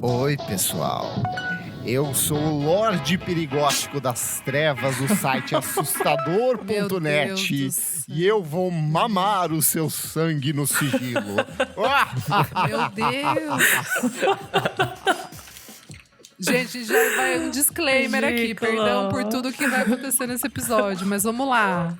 Oi, pessoal. Eu sou o Lorde Perigótico das Trevas do site assustador.net e eu vou mamar o seu sangue no sigilo. Meu Deus! Gente, já vai um disclaimer aqui. Perdão por tudo que vai acontecer nesse episódio, mas vamos lá.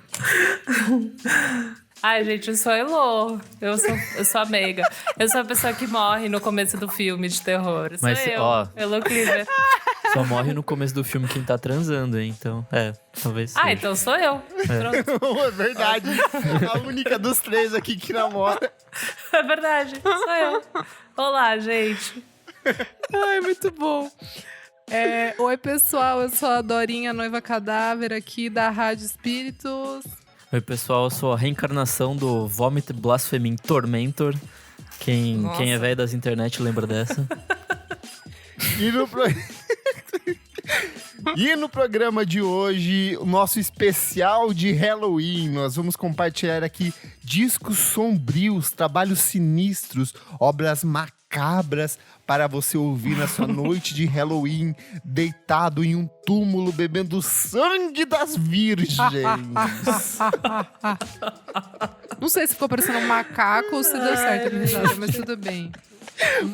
Ai, gente, eu sou a Elô. Eu sou a Meiga. Eu sou a pessoa que morre no começo do filme de terror. Mas, sou eu, ó, Elô Cleaver. Só morre no começo do filme quem tá transando, hein? Então, talvez seja. Ah, então sou eu. Pronto. É verdade. A única dos três aqui que namora. É verdade, sou eu. Olá, gente. Ai, muito bom. Oi, pessoal. Eu sou a Dorinha, noiva cadáver aqui da Rádio Espíritos. Oi, pessoal, eu sou a reencarnação do Vomit Blaspheming Tormentor. Quem é velho das internet lembra dessa. E no programa de hoje, o nosso especial de Halloween, nós vamos compartilhar aqui discos sombrios, trabalhos sinistros, obras macabras para você ouvir na sua noite de Halloween, deitado em um túmulo, bebendo sangue das virgens. Não sei se ficou parecendo um macaco ou se deu certo a minha risada, mas tudo bem.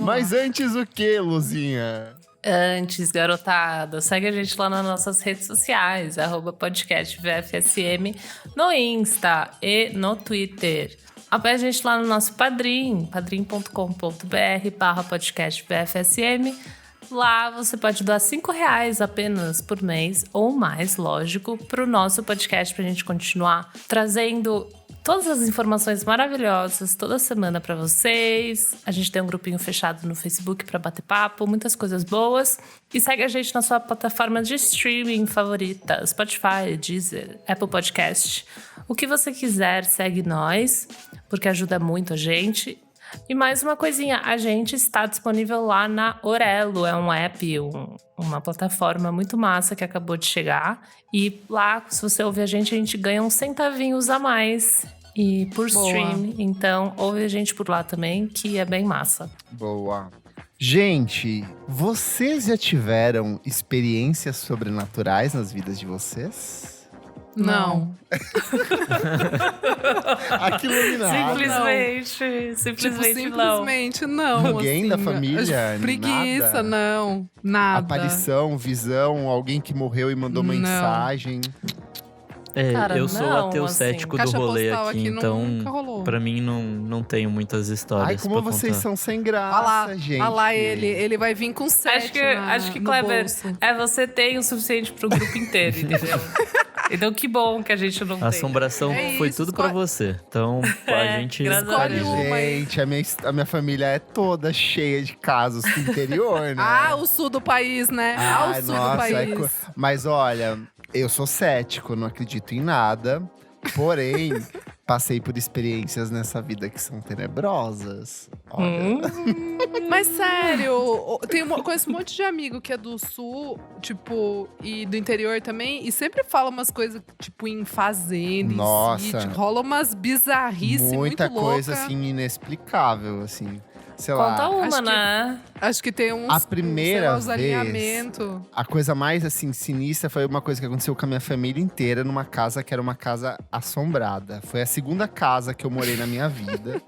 Mas antes o que, Luzinha? Antes, garotada, segue a gente lá nas nossas redes sociais, @podcastvfsm, no Insta e no Twitter. Apoie a gente lá no nosso Padrim, padrim.com.br/podcastvfsm. Lá você pode doar R$5 apenas por mês, ou mais, lógico, para o nosso podcast, para a gente continuar trazendo todas as informações maravilhosas toda semana para vocês. A gente tem um grupinho fechado no Facebook para bater papo, muitas coisas boas. E segue a gente na sua plataforma de streaming favorita, Spotify, Deezer, Apple Podcast. O que você quiser, segue nós, porque ajuda muito a gente. E mais uma coisinha, a gente está disponível lá na Orelo, é um app, uma plataforma muito massa que acabou de chegar. E lá, se você ouvir a gente ganha uns centavinhos a mais e por stream. Então, ouve a gente por lá também, que é bem massa. Boa. Gente, vocês já tiveram experiências sobrenaturais nas vidas de vocês? Não. Aquilo iluminado. Simplesmente não. Ninguém assim, da família? Preguiça, nada. nada. Aparição, visão, alguém que morreu e mandou mensagem. Cara, eu sou não, ateu assim, cético do caixa rolê postal aqui, aqui então nunca rolou. pra mim não tenho muitas histórias. Ai, como pra vocês contar. são sem graça, gente. Olha lá ele vai vir com 7 Acho que Kleber, você tem o suficiente pro grupo inteiro, entendeu? Então que bom que a gente não A tem. assombração foi isso, tudo pra você. Então, a gente graças a escolhe Deus. uma aí. Gente, a minha família é toda cheia de casos do interior, né? O sul do país, né? O sul do país. Mas olha, eu sou cético, não acredito em nada. Porém, passei por experiências nessa vida que são tenebrosas. Olha. Mas sério, conheço um monte de amigo que é do sul, tipo, e do interior também, e sempre fala umas coisas, tipo, em fazenda, Nossa. em sítio. Rola umas bizarrices Muita muito coisa, louca. assim, inexplicável, assim. Sei Conta lá. uma, né? Acho que tem uns, A primeira uns vez, alinhamentos. a coisa mais, assim, sinistra foi uma coisa que aconteceu com a minha família inteira numa casa que era uma casa assombrada. Foi a segunda casa que eu morei na minha vida.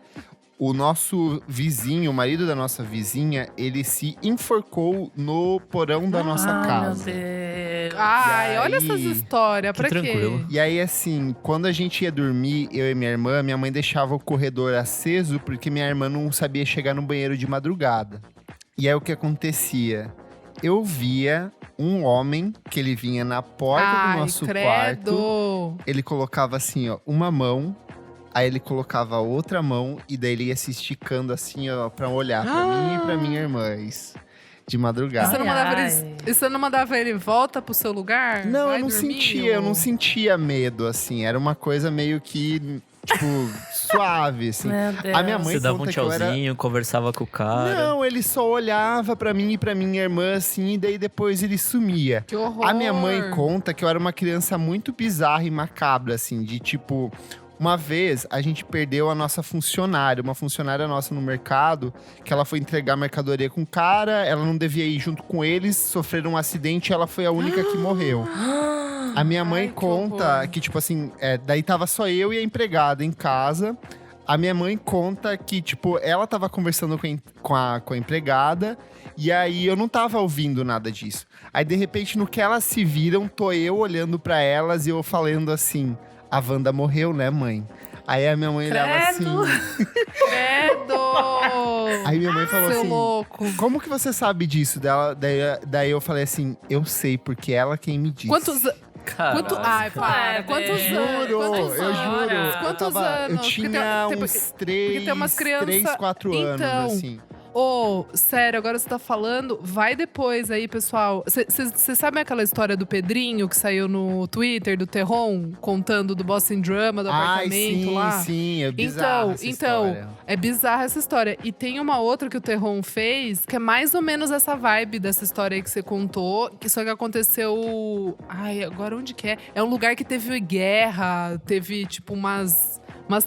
O nosso vizinho, o marido da nossa vizinha, ele se enforcou no porão da nossa casa. Meu Deus. Ai, E olha aí- essas histórias, Que pra quê? tranquilo. E aí, assim, quando a gente ia dormir, eu e minha mãe deixava o corredor aceso porque minha irmã não sabia chegar no banheiro de madrugada. E aí, o que acontecia? Eu via um homem que ele vinha na porta do nosso quarto. credo. Ele colocava assim, ó, uma mão. Aí ele colocava a outra mão e daí ele ia se esticando assim, ó, pra olhar pra mim e pra minha irmã. Isso. De madrugada. Você não mandava ele volta pro seu lugar? Não, Vai eu não dormir, sentia, eu não sentia medo, assim. Era uma coisa meio que tipo, suave, assim. Meu Deus. A minha mãe Você dava um conta que eu era... tchauzinho, conversava com o cara. Não, ele só olhava pra mim e pra minha irmã, assim, e daí depois ele sumia. Que horror. A minha mãe conta que eu era uma criança muito bizarra e macabra, assim, de tipo... Uma vez, a gente perdeu a nossa funcionária, uma funcionária nossa no mercado, que ela foi entregar mercadoria com o cara, ela não devia ir junto com eles, sofreram um acidente e ela foi a única que morreu. A minha mãe Ai, que conta horror. que, tipo assim, daí tava só eu e a empregada em casa. A minha mãe conta que, tipo, ela tava conversando com a empregada e aí eu não tava ouvindo nada disso. Aí, de repente, no que elas se viram, tô eu olhando pra elas e eu falando assim... A Wanda morreu, né, mãe? Aí a minha mãe olhava assim... Credo! Aí minha mãe falou Seu assim... louco. Como que você sabe disso? Daí eu falei assim... Eu sei, porque ela quem me disse. Quanto... Ai, para. Quantos anos? Juro, Quantos eu anos? juro. Quantos eu anos? tinha Porque uns tem umas crianças- 3, 4 anos, Então, assim. Ô, sério, agora você tá falando, vai depois aí, pessoal. Você sabe aquela história do Pedrinho que saiu no Twitter, do Terron, contando do Boston Drama, do Ai, apartamento sim, lá? sim, é bizarro essa história. É bizarra essa história. E tem uma outra que o Terron fez, que é mais ou menos essa vibe dessa história aí que você contou, que só que aconteceu… Ai, agora onde que é? É um lugar que teve guerra, teve tipo umas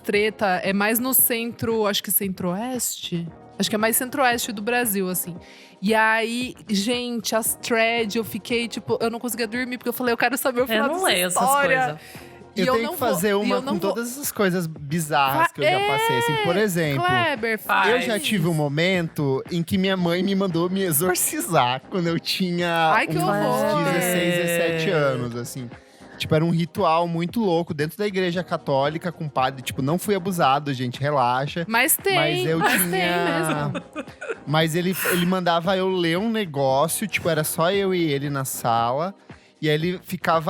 treta, é mais no centro, acho que centro-oeste? Acho que é mais centro-oeste do Brasil, assim. E aí, gente, as threads, eu fiquei, tipo… Eu não conseguia dormir, porque eu falei, eu quero saber o final Eu não dessa leio essas história. coisas. E Eu tenho não que fazer vou- e uma eu não com vou- todas essas coisas bizarras que eu já passei. Assim, por exemplo, Kleber, faz. eu já tive um momento em que minha mãe me mandou me exorcizar quando eu tinha Ai, que uns horror. 16, 17 anos, assim. Tipo, era um ritual muito louco dentro da igreja católica com padre. Tipo, não fui abusado, gente, relaxa. Mas tem, Mas eu tem tinha. mesmo. Mas ele mandava eu ler um negócio, tipo, era só eu e ele na sala. E aí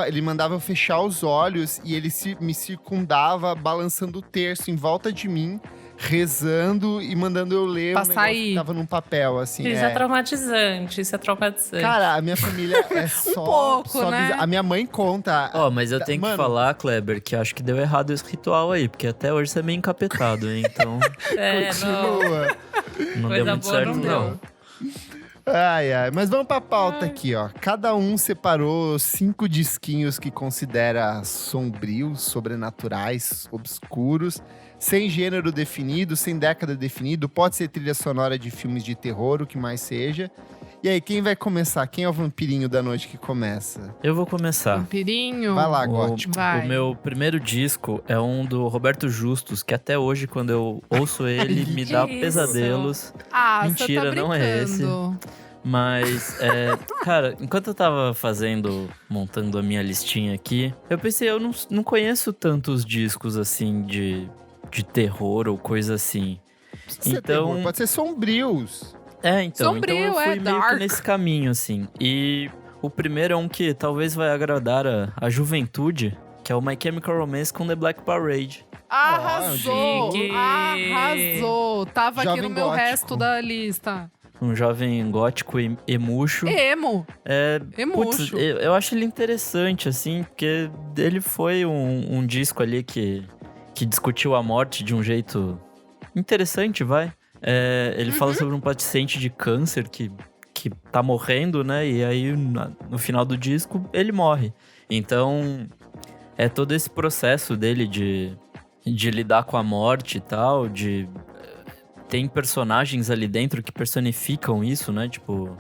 ele mandava eu fechar os olhos e ele me circundava, balançando o terço em volta de mim, rezando e mandando eu ler Pra um negócio sair. que tava num papel, assim. Isso é traumatizante, isso é traumatizante. Cara, a minha família é só. pouco, só né? A minha mãe conta. Ó, mas eu tenho que Mano, falar, Kleber, que acho que deu errado esse ritual aí, porque até hoje você é meio encapetado, hein? Então É, não. Continua. não Coisa deu muito boa certo, não deu. não. Ai, ai. Mas vamos pra pauta aqui, ó. Cada um separou 5 disquinhos que considera sombrios, sobrenaturais, obscuros, sem gênero definido, sem década definido. Pode ser trilha sonora de filmes de terror, o que mais seja. E aí, quem vai começar? Quem é o vampirinho da noite que começa? Eu vou começar. Vampirinho. Vai lá, O, Gótico. Vai. o meu primeiro disco é um do Roberto Justus, que até hoje, quando eu ouço ele, me dá Isso. pesadelos. Ah, Mentira, você tá não é esse. brincando. Mas, cara, enquanto eu tava montando a minha listinha aqui, eu pensei, eu não conheço tantos discos assim de terror ou coisa assim. Pode ser Então- terror, pode ser sombrios. Então Sombrio, eu fui é meio dark. que nesse caminho, assim. E o primeiro é um que talvez vai agradar a juventude, que é o My Chemical Romance com The Black Parade. Arrasou! Chique. Arrasou! Tava aqui Jovem no meu gótico. resto da lista. Um jovem gótico e emuxo. Emo! Putz, Emuxo. eu acho ele interessante, assim, porque ele foi um disco ali que discutiu a morte de um jeito interessante, vai. Ele fala sobre um paciente de câncer que tá morrendo, né? E aí, no final do disco, ele morre. Então, é todo esse processo dele de lidar com a morte e tal, tem personagens ali dentro que personificam isso, né? Tipo,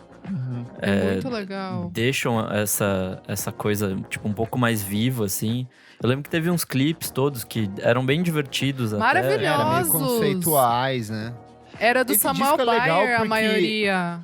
Muito legal. deixam essa coisa, tipo, um pouco mais viva, assim. Eu lembro que teve uns clipes todos que eram bem divertidos até. Maravilhoso. Era meio Maravilhosos. conceituais, né? Era do Esse Samuel disco é legal Bayer, a porque- maioria.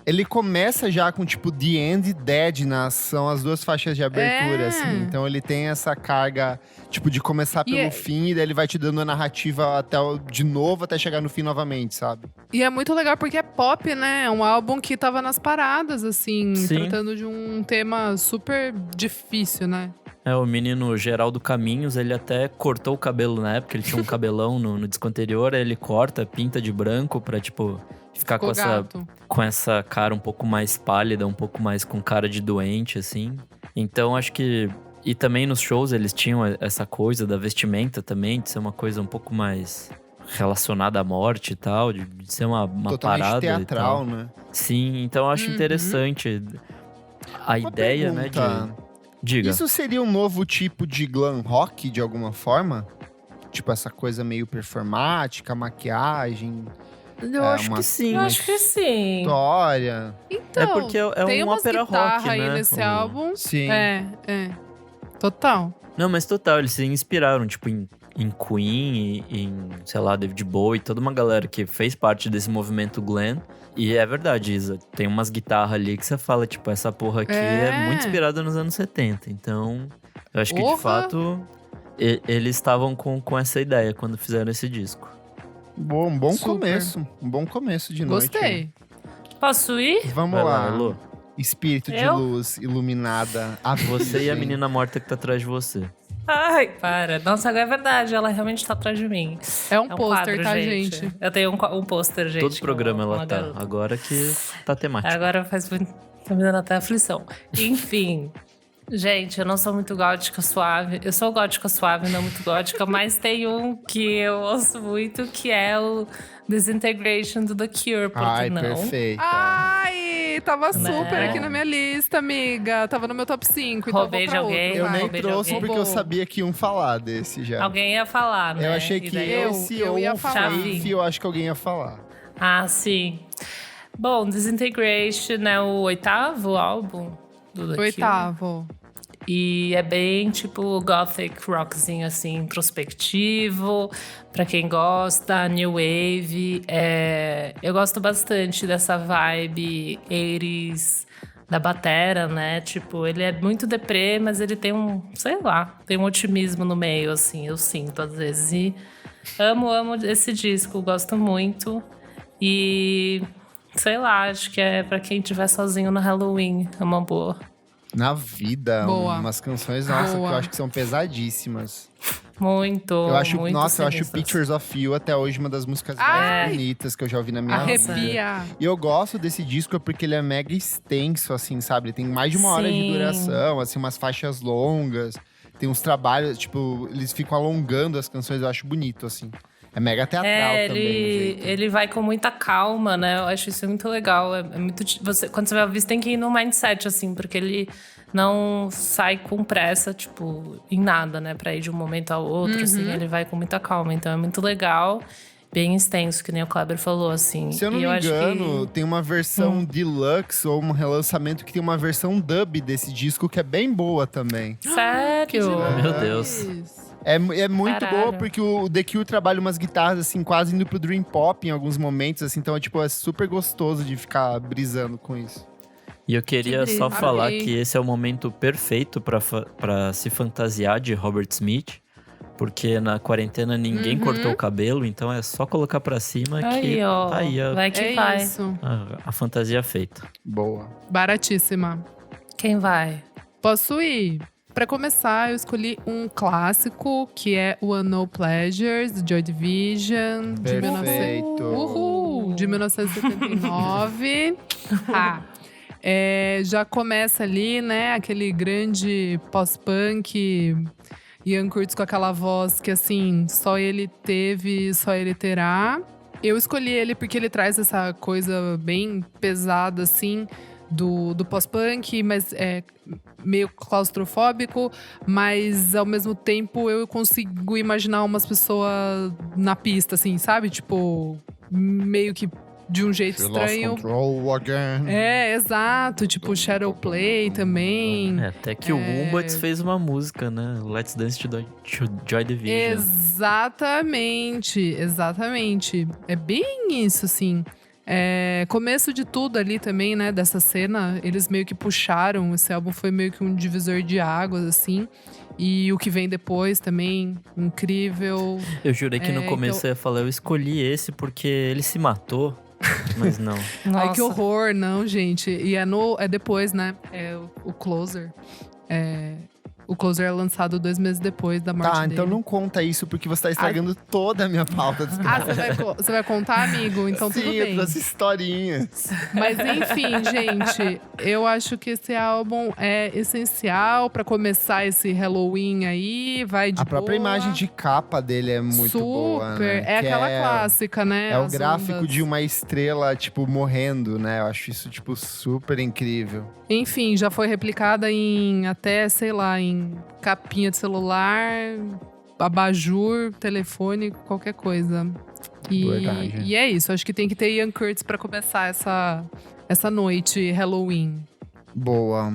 Ele começa já com, tipo, The End e Dead são as duas faixas de abertura, É. assim. Então ele tem essa carga, tipo, de começar pelo fim, e daí ele vai te dando a narrativa de novo até chegar no fim novamente, sabe? E é muito legal porque é pop, né? É um álbum que tava nas paradas, assim, Sim. tratando de um tema super difícil, né? O menino Geraldo Caminhos, ele até cortou o cabelo na época, ele tinha um cabelão no disco anterior, aí ele corta, pinta de branco pra, tipo, ficar Ficou gato. com essa cara um pouco mais pálida, um pouco mais com cara de doente, assim. Então, acho que E também nos shows eles tinham essa coisa da vestimenta também, de ser uma coisa um pouco mais relacionada à morte e tal, de ser uma Totalmente parada teatral, e tal. né? Sim, então eu acho interessante a Uma ideia, né, pergunta. Diga. Isso seria um novo tipo de glam rock, de alguma forma? Tipo, essa coisa meio performática, maquiagem, Eu acho que sim. Eu acho que sim. história. Então, É porque é tem um umas ópera guitarra rock, aí né? nesse O- álbum. Sim. É. Total. Não, mas total, eles se inspiraram, tipo, em Queen, em, sei lá, David Bowie, toda uma galera que fez parte desse movimento glam. E é verdade, Isa, tem umas guitarras ali que você fala, tipo, essa porra aqui é muito inspirada nos anos 70. Então, eu acho que, de Porra! fato, eles estavam com essa ideia quando fizeram esse disco. Um bom Super. começo. Um bom começo de noite. Gostei. Posso ir? Vamos Vai lá. lá, Elô. Espírito de Eu? luz iluminada. Você e a virgem. menina morta que tá atrás de você. Ai, para. Nossa, agora é verdade. Ela realmente tá atrás de mim. É um É um pôster, quadro, tá, gente? Eu tenho um pôster, gente. Todo programa com ela uma tá. garota. Agora que tá temática. Agora faz muito. Tá me dando até aflição. Enfim. Gente, eu não sou muito gótica suave. Eu sou gótica suave, não muito gótica, mas tem um que eu ouço muito, que é o Disintegration do The Cure, por Ai, que não? perfeita. Ai, tava super Né? aqui na minha lista, amiga. Tava no meu top 5, então Roubei vou pra de alguém, outro. Eu vai. nem roubei de trouxe alguém. porque eu sabia que iam falar desse já. Alguém ia falar, né? Eu achei E que daí esse eu ou ia o falar. Faith, eu acho que alguém ia falar. Ah, sim. Bom, Disintegration é o 8º álbum do The Cure. Oitavo. E é bem tipo gothic rockzinho assim, introspectivo, pra quem gosta, new wave. Eu gosto bastante dessa vibe 80s da batera, né? Tipo, ele é muito deprê, mas ele tem sei lá, tem um otimismo no meio, assim, eu sinto às vezes. E amo esse disco, gosto muito. E sei lá, acho que é pra quem estiver sozinho no Halloween, é uma boa. Na vida, Boa. umas canções, nossa, Boa. que eu acho que são pesadíssimas. Muito, Eu acho, muito nossa, eu acho sinistras. Pictures of You até hoje uma das músicas Ai! mais bonitas que eu já ouvi na minha vida. Arrepia. E eu gosto desse disco porque ele é mega extenso, assim, sabe? Ele tem mais de uma hora de Sim. duração, assim, umas faixas longas. Tem uns trabalhos, tipo, eles ficam alongando as canções, eu acho bonito, assim. É mega teatral também. o jeito. Ele vai com muita calma, né? Eu acho isso muito legal. É muito, quando você vai ouvir, você tem que ir no mindset, assim, porque ele não sai com pressa, tipo, em nada, né? Pra ir de um momento ao outro, assim. Ele vai com muita calma. Então é muito legal. Bem extenso, que nem o Kleber falou, assim. Se eu não E me acho engano, tem uma versão deluxe ou um relançamento que tem uma versão dub desse disco que é bem boa também. Sério? Meu Deus. É muito Caralho. boa porque o The Cure trabalha umas guitarras, assim, quase indo pro Dream Pop em alguns momentos, assim. Então, é super gostoso de ficar brisando com isso. E eu queria Que só brisa. falar Amei. que esse é o momento perfeito pra se fantasiar de Robert Smith. Porque na quarentena ninguém cortou o cabelo, então é só colocar pra cima que Aí, ó. tá aí Vai que É vai. isso. a fantasia feita. Boa. Baratíssima. Quem vai? Posso ir? Pra começar, eu escolhi um clássico, que é o Unknown Pleasures, do Joy Division, de Perfeito. Uhul! De 1979. Já começa ali, né? Aquele grande pós-punk, Ian Curtis com aquela voz que, assim, só ele teve, só ele terá. Eu escolhi ele porque ele traz essa coisa bem pesada, assim, do pós-punk, mas é meio claustrofóbico, mas ao mesmo tempo eu consigo imaginar umas pessoas na pista, assim, sabe? Tipo, meio que de um jeito She lost estranho. control again. É, exato. Tipo, Shadow Play também. É, até que o Wombats fez uma música, né? Let's Dance to Joy Division. Exatamente. É bem isso, assim. Começo de tudo ali também, né? Dessa cena, eles meio que puxaram. Esse álbum foi meio que um divisor de águas, assim. E o que vem depois também, incrível. Eu jurei que no começo então- eu ia falar, eu escolhi esse porque ele se matou. Mas não. Ai, que Nossa. horror, não, gente. E é depois, né? É o Closer. O Closer é lançado 2 meses depois da morte Tá, dele. então não conta isso, porque você tá estragando toda a minha pauta. Você vai contar, amigo? Então Sim, tudo eu bem. trouxe historinhas. Mas enfim, gente, eu acho que esse álbum é essencial pra começar esse Halloween aí, vai de A própria boa. imagem de capa dele é muito Super, boa, né? é Que aquela clássica, né? É o as gráfico ondas. de uma estrela, tipo, morrendo, né? Eu acho isso, tipo, super incrível. Enfim, já foi replicada em até, sei lá, em capinha de celular, abajur, telefone, qualquer coisa. Verdade. E é isso, acho que tem que ter Ian Curtis pra começar essa noite Halloween. Boa.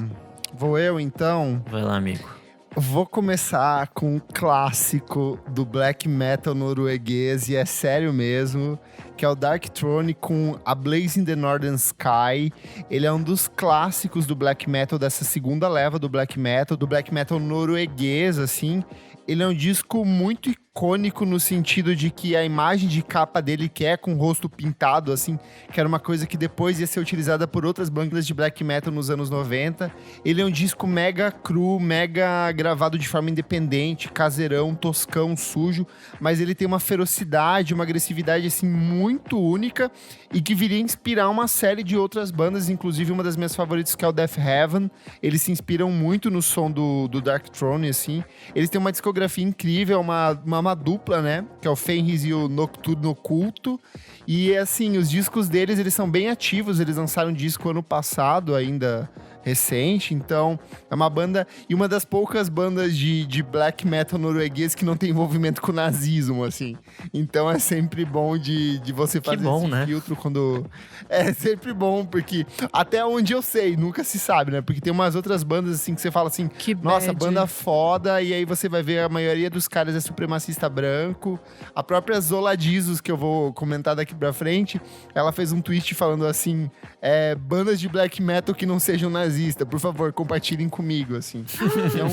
Vou eu, então. Vai lá, amigo. Vou começar com um clássico do black metal norueguês, e é sério mesmo, que é o Dark Throne com A Blaze in the Northern Sky. Ele é um dos clássicos do black metal, dessa segunda leva do black metal norueguês, assim. Ele é um disco muito icônico no sentido de que a imagem de capa dele, que é com o rosto pintado, assim, que era uma coisa que depois ia ser utilizada por outras bandas de black metal nos anos 90. Ele é um disco mega cru, mega gravado de forma independente, caseirão, toscão, sujo, mas ele tem uma ferocidade, uma agressividade, assim, muito única e que viria a inspirar uma série de outras bandas, inclusive uma das minhas favoritas, que é o Death Heaven. Eles se inspiram muito no som do Dark Throne, assim. Eles têm uma discografia incrível, uma dupla, né? Que é o Fenris e o Nocturno Oculto. E, assim, os discos deles, eles são bem ativos. Eles lançaram um disco ano passado, ainda recente. Então, é uma banda... E uma das poucas bandas de black metal norueguês que não tem envolvimento com o nazismo, assim. Então, é sempre bom de você fazer bom, esse né? filtro quando... É sempre bom, porque até onde eu sei, nunca se sabe, né? Porque tem umas outras bandas, assim, que você fala assim... Que Nossa, bad. banda foda, e aí você vai ver a maioria dos caras é supremacista branco. A própria Zola Jesus, que eu vou comentar daqui pra frente, ela fez um tweet falando assim, bandas de black metal que não sejam nazistas, por favor, compartilhem comigo, assim.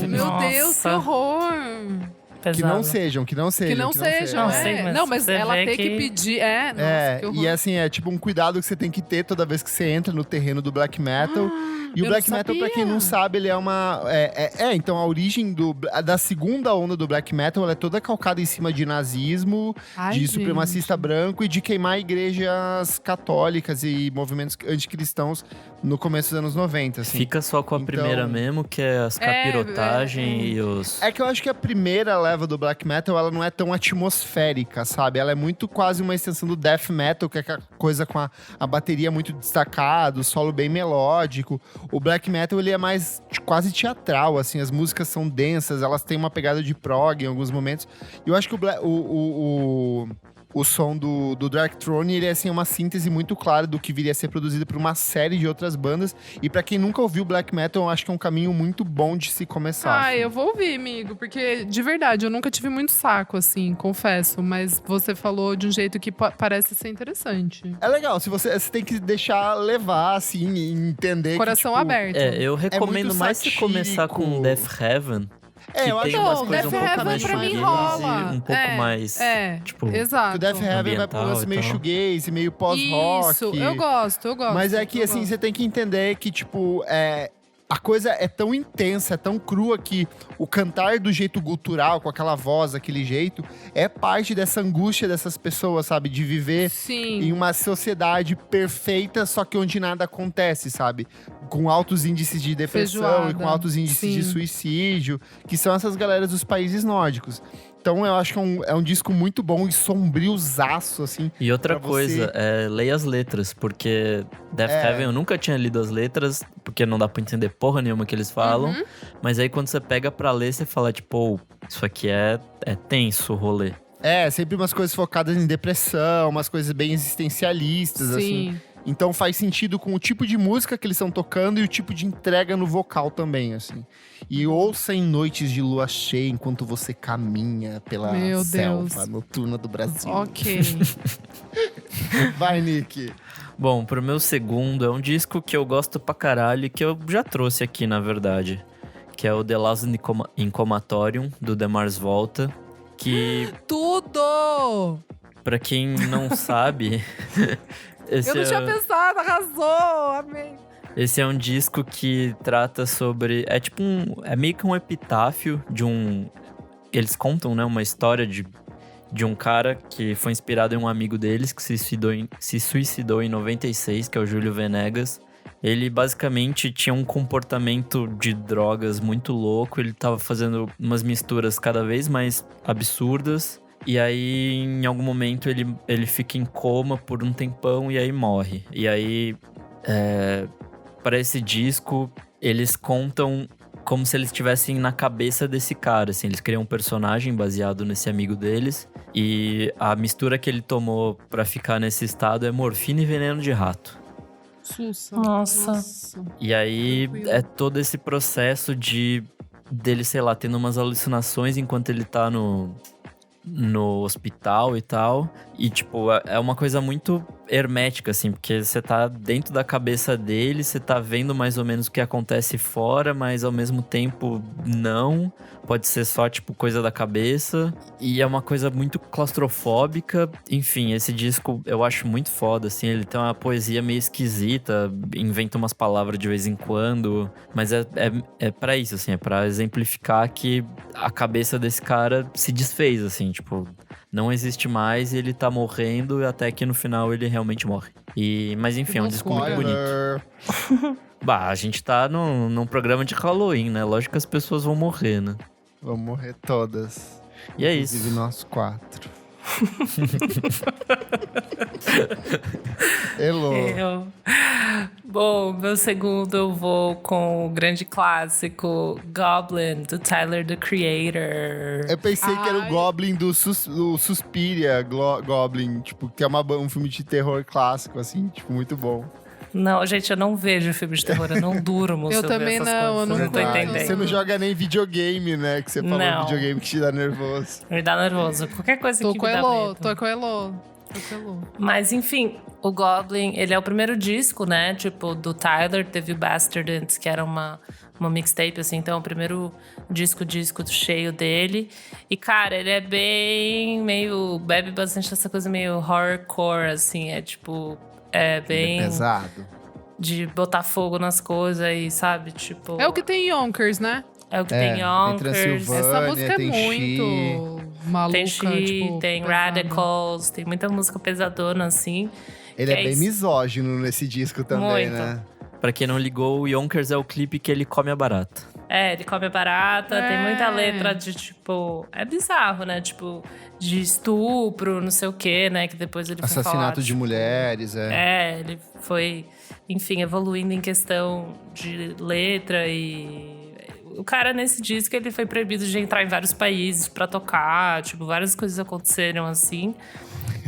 Meu Nossa. Deus, que horror! Que não sejam, que não sejam. Que não sejam, Não, é. sei, mas Não, mas você ela vê tem que que- pedir. Nossa, que horror. E assim, é tipo um cuidado que você tem que ter toda vez que você entra no terreno do black metal. E o eu black não metal, pra quem não sabia. sabe, ele é uma... Então, a origem da segunda onda do black metal, ela é toda calcada em cima de nazismo, Ai, de gente. supremacista branco e de queimar igrejas católicas e movimentos anticristãos no começo dos anos 90, assim. Fica só com a Então- primeira mesmo, que é as capirotagens e os... É que eu acho que a primeira leva do black metal, ela não é tão atmosférica, sabe? Ela é muito quase uma extensão do death metal, que é aquela coisa com a bateria muito destacada, o solo bem melódico. O black metal, ele é mais quase teatral, assim. As músicas são densas, elas têm uma pegada de prog em alguns momentos. E eu acho que o som do Dark Throne, ele é assim, uma síntese muito clara do que viria a ser produzido por uma série de outras bandas. E pra quem nunca ouviu black metal, eu acho que é um caminho muito bom de se começar. assim. Eu vou ouvir, amigo, porque de verdade, eu nunca tive muito saco, assim, confesso. Mas você falou de um jeito que parece ser interessante. É legal, se você tem que deixar levar, assim, e entender Coração que, tipo, aberto. Eu recomendo muito mais se começar com satírico. Death Heaven. Que eu acho tem que umas Não, coisas Death um pouco Heaven mais pra mim shoegaze rola. e um pouco mais, tipo... Exato. o Death Heaven vai pra um ambiental lance e meio tal. shoegaze, meio pós-rock. Isso, eu gosto. Mas é que, eu assim, gosto. você tem que entender que, tipo, a coisa é tão intensa, é tão crua que o cantar do jeito gutural, com aquela voz, daquele jeito, é parte dessa angústia dessas pessoas, sabe? De viver Sim. em uma sociedade perfeita, só que onde nada acontece, sabe? Com altos índices de depressão Feijoada. e com altos índices de Sim. suicídio, que são essas galeras dos países nórdicos. Então eu acho que é um disco muito bom e sombriozaço, assim. E outra pra coisa, leia as letras, porque Death Heaven eu nunca tinha lido as letras, porque não dá pra entender porra nenhuma que eles falam. Uhum. Mas aí quando você pega pra ler, você fala, tipo, isso aqui é tenso o rolê. Sempre umas coisas focadas em depressão, umas coisas bem existencialistas, assim. Sim. Então faz sentido com o tipo de música que eles estão tocando e o tipo de entrega no vocal também, assim. E ouça em noites de lua cheia enquanto você caminha pela Meu selva Deus. noturna do Brasil. Ok. Vai, Nick. Bom, pro meu segundo, é um disco que eu gosto pra caralho e que eu já trouxe aqui, na verdade. Que é o The Last Incomatorium, do The Mars Volta. Que, Tudo! pra quem não sabe... esse Eu não é- tinha pensado, arrasou! Amei. Esse é um disco que trata sobre... É meio que um epitáfio de um... Eles contam, né, uma história de um cara que foi inspirado em um amigo deles que se suicidou em 96, que é o Júlio Venegas. Ele basicamente tinha um comportamento de drogas muito louco. Ele tava fazendo umas misturas cada vez mais absurdas. E aí, em algum momento, ele fica em coma por um tempão e aí morre. E aí... para esse disco, eles contam como se eles estivessem na cabeça desse cara, assim. Eles criam um personagem baseado nesse amigo deles. E a mistura que ele tomou pra ficar nesse estado é morfina e veneno de rato. Sussa. Nossa. E aí, Tranquilo. é todo esse processo dele, sei lá, tendo umas alucinações enquanto ele tá no hospital e tal. E, tipo, é uma coisa muito hermética, assim, porque você tá dentro da cabeça dele, você tá vendo mais ou menos o que acontece fora, mas ao mesmo tempo não. Pode ser só, tipo, coisa da cabeça. E é uma coisa muito claustrofóbica. Enfim, esse disco eu acho muito foda, assim. Ele tem uma poesia meio esquisita, inventa umas palavras de vez em quando. Mas é pra isso, assim, é pra exemplificar que a cabeça desse cara se desfez, assim, tipo... Não existe mais e ele tá morrendo até que no final ele realmente morre. Mas enfim, é um disco muito bonito. Bah, a gente tá num programa de Halloween, né? Lógico que as pessoas vão morrer, né? Vão morrer todas. E é Inclusive isso. nós 4. Elô. Bom, meu segundo eu vou com o grande clássico Goblin, do Tyler, the Creator. Eu pensei que era o Ai. Goblin do Suspiria, Goblin, tipo, que é um filme de terror clássico, assim, tipo, muito bom. Não, gente, eu não vejo filme de terror, eu não durmo. Eu se também ver essas não, coisas, eu não tô gosto. entendendo. Você não joga nem videogame, né? Que você falou Não. videogame que te dá nervoso. Me dá nervoso. Qualquer coisa Tô que com me dá Elô, medo. tô com Elô. Mas, enfim, o Goblin, ele é o primeiro disco, né? Tipo, do Tyler. Teve o Bastard antes, que era uma mixtape, assim. Então, é o primeiro disco cheio dele. E, cara, ele é bem meio... Bebe bastante essa coisa meio horrorcore, assim. É, tipo... É bem... É pesado. De botar fogo nas coisas e, sabe? Tipo... É o que tem Yonkers, né? É o que É, tem Yonkers. Transilvânia, Essa música é tem muito maluca, Tem She, tipo, tem pesada. Radicals, tem muita música pesadona, assim. Ele é Que é bem isso. misógino nesse disco também, Muito. né? Pra quem não ligou, o Yonkers é o clipe que ele come a barata. É, ele come barata, tem muita É. letra de, tipo... É bizarro, né? Tipo, de estupro, não sei o quê, né? Que depois ele foi falar, Assassinato de tipo, mulheres, É, ele foi, enfim, evoluindo em questão de letra e... O cara, nesse disco, ele foi proibido de entrar em vários países pra tocar. Tipo, várias coisas aconteceram, assim.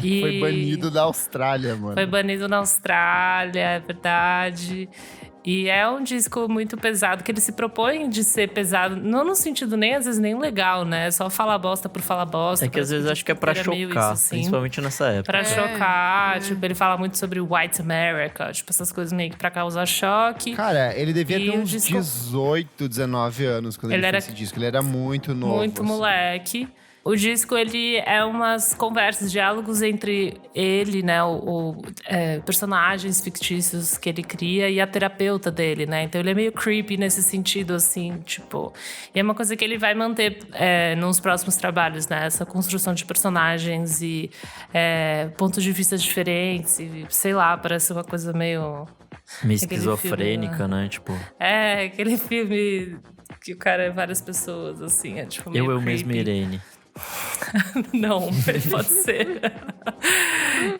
E Foi banido da Austrália, mano. Foi banido na Austrália, é verdade. E é um disco muito pesado, que ele se propõe de ser pesado, não no sentido nem, às vezes, nem legal, né? Só falar bosta por falar bosta. É que às vezes acho que é pra meio chocar, isso, assim. principalmente nessa época. Pra chocar, tipo, ele fala muito sobre White America, tipo, essas coisas meio que pra causar choque. Cara, ele devia E ter o uns disco- 18, 19 anos quando Ele ele era fez esse disco. Ele era muito novo. Muito assim. moleque. O disco, ele é umas conversas, diálogos entre ele, né, personagens fictícios que ele cria e a terapeuta dele, né? Então ele é meio creepy nesse sentido, assim, tipo... E é uma coisa que ele vai manter nos próximos trabalhos, né? Essa construção de personagens e pontos de vista diferentes e, sei lá, parece uma coisa meio... Meio Aquele esquizofrênica, filme, né? Tipo, É, aquele filme que o cara é várias pessoas, assim, é tipo meio eu mesmo, creepy. Irene. Não, pode ser.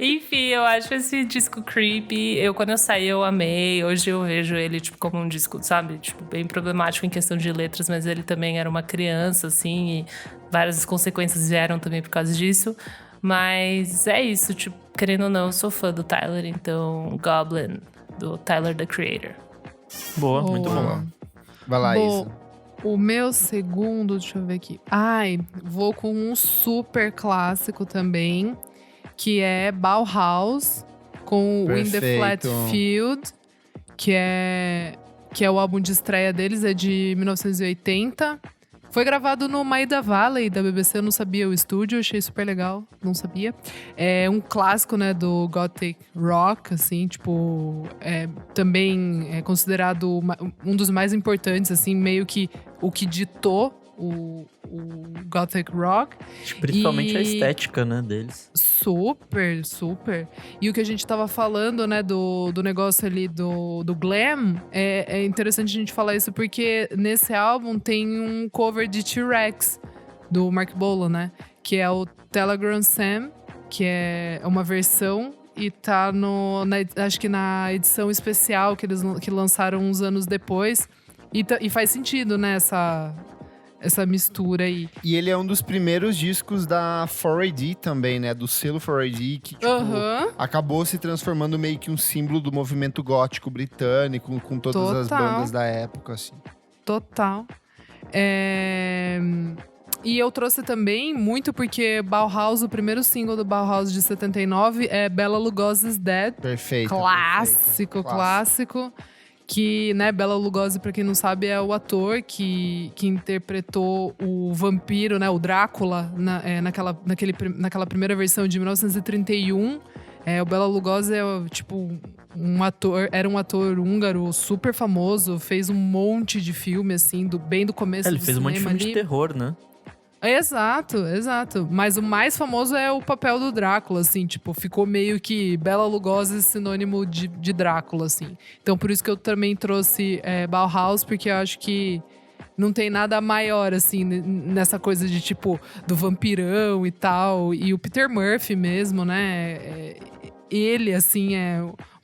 Enfim, eu acho esse disco creepy. Quando eu saí, eu amei. Hoje eu vejo ele, tipo, como um disco, sabe? Tipo, bem problemático em questão de letras, mas ele também era uma criança, assim, e várias consequências vieram também por causa disso. Mas é isso, tipo, querendo ou não, eu sou fã do Tyler, então Goblin, do Tyler, the Creator. Boa, muito bom. Boa. Vai lá, Bom, Isa. o meu segundo, deixa eu ver aqui. Vou com um super clássico também, que é Bauhaus, com o In the Flat Perfeito. Field, que é o álbum de estreia deles, é de 1980. Foi gravado no Maida Valley da BBC, eu não sabia o estúdio, achei super legal, não sabia. É um clássico, né, do Gothic Rock, assim, tipo, também é considerado um dos mais importantes, assim, meio que o que ditou o Gothic Rock. Principalmente a estética, né, deles. Super, super. E o que a gente tava falando, né, do negócio ali do glam, é interessante a gente falar isso porque nesse álbum tem um cover de T-Rex, do Mark Bolan, né? Que é o Telegram Sam, que é uma versão e tá acho que na edição especial que lançaram uns anos depois. E faz sentido, né, essa mistura aí. E ele é um dos primeiros discos da 4AD também, né? Do selo 4AD, que tipo, acabou se transformando meio que um símbolo do movimento gótico britânico, com todas as bandas da época, assim. Total. E eu trouxe também muito porque Bauhaus, o primeiro single do Bauhaus de 79 é Bela Lugosi's Dead. Perfeito. Clássico. Que, né, Bela Lugosi, pra quem não sabe, é o ator que interpretou o vampiro, né, o Drácula, naquela primeira versão de 1931. O Bela Lugosi é, tipo, era um ator húngaro super famoso, fez um monte de filme, assim, bem do começo do cinema. Ele fez um monte de filme de terror, né? Exato. Mas o mais famoso é o papel do Drácula, assim. Tipo, ficou meio que Bela Lugosi sinônimo de Drácula, assim. Então, por isso que eu também trouxe Bauhaus, porque eu acho que não tem nada maior, assim, nessa coisa de, tipo, do vampirão e tal. E o Peter Murphy mesmo, né? Ele, assim,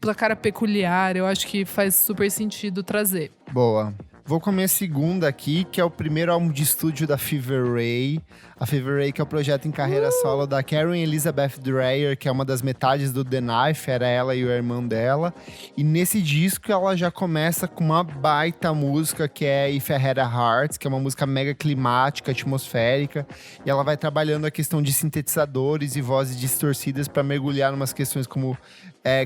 uma cara peculiar. Eu acho que faz super sentido trazer. Boa. Vou com a minha segunda aqui, que é o primeiro álbum de estúdio da Fever Ray. A Fever Ray, que é o projeto em carreira solo da Karen Elizabeth Dreyer, que é uma das metades do The Knife, era ela e o irmão dela. E nesse disco ela já começa com uma baita música, que é If I Had a Heart, que é uma música mega climática, atmosférica. E ela vai trabalhando a questão de sintetizadores e vozes distorcidas para mergulhar em umas questões como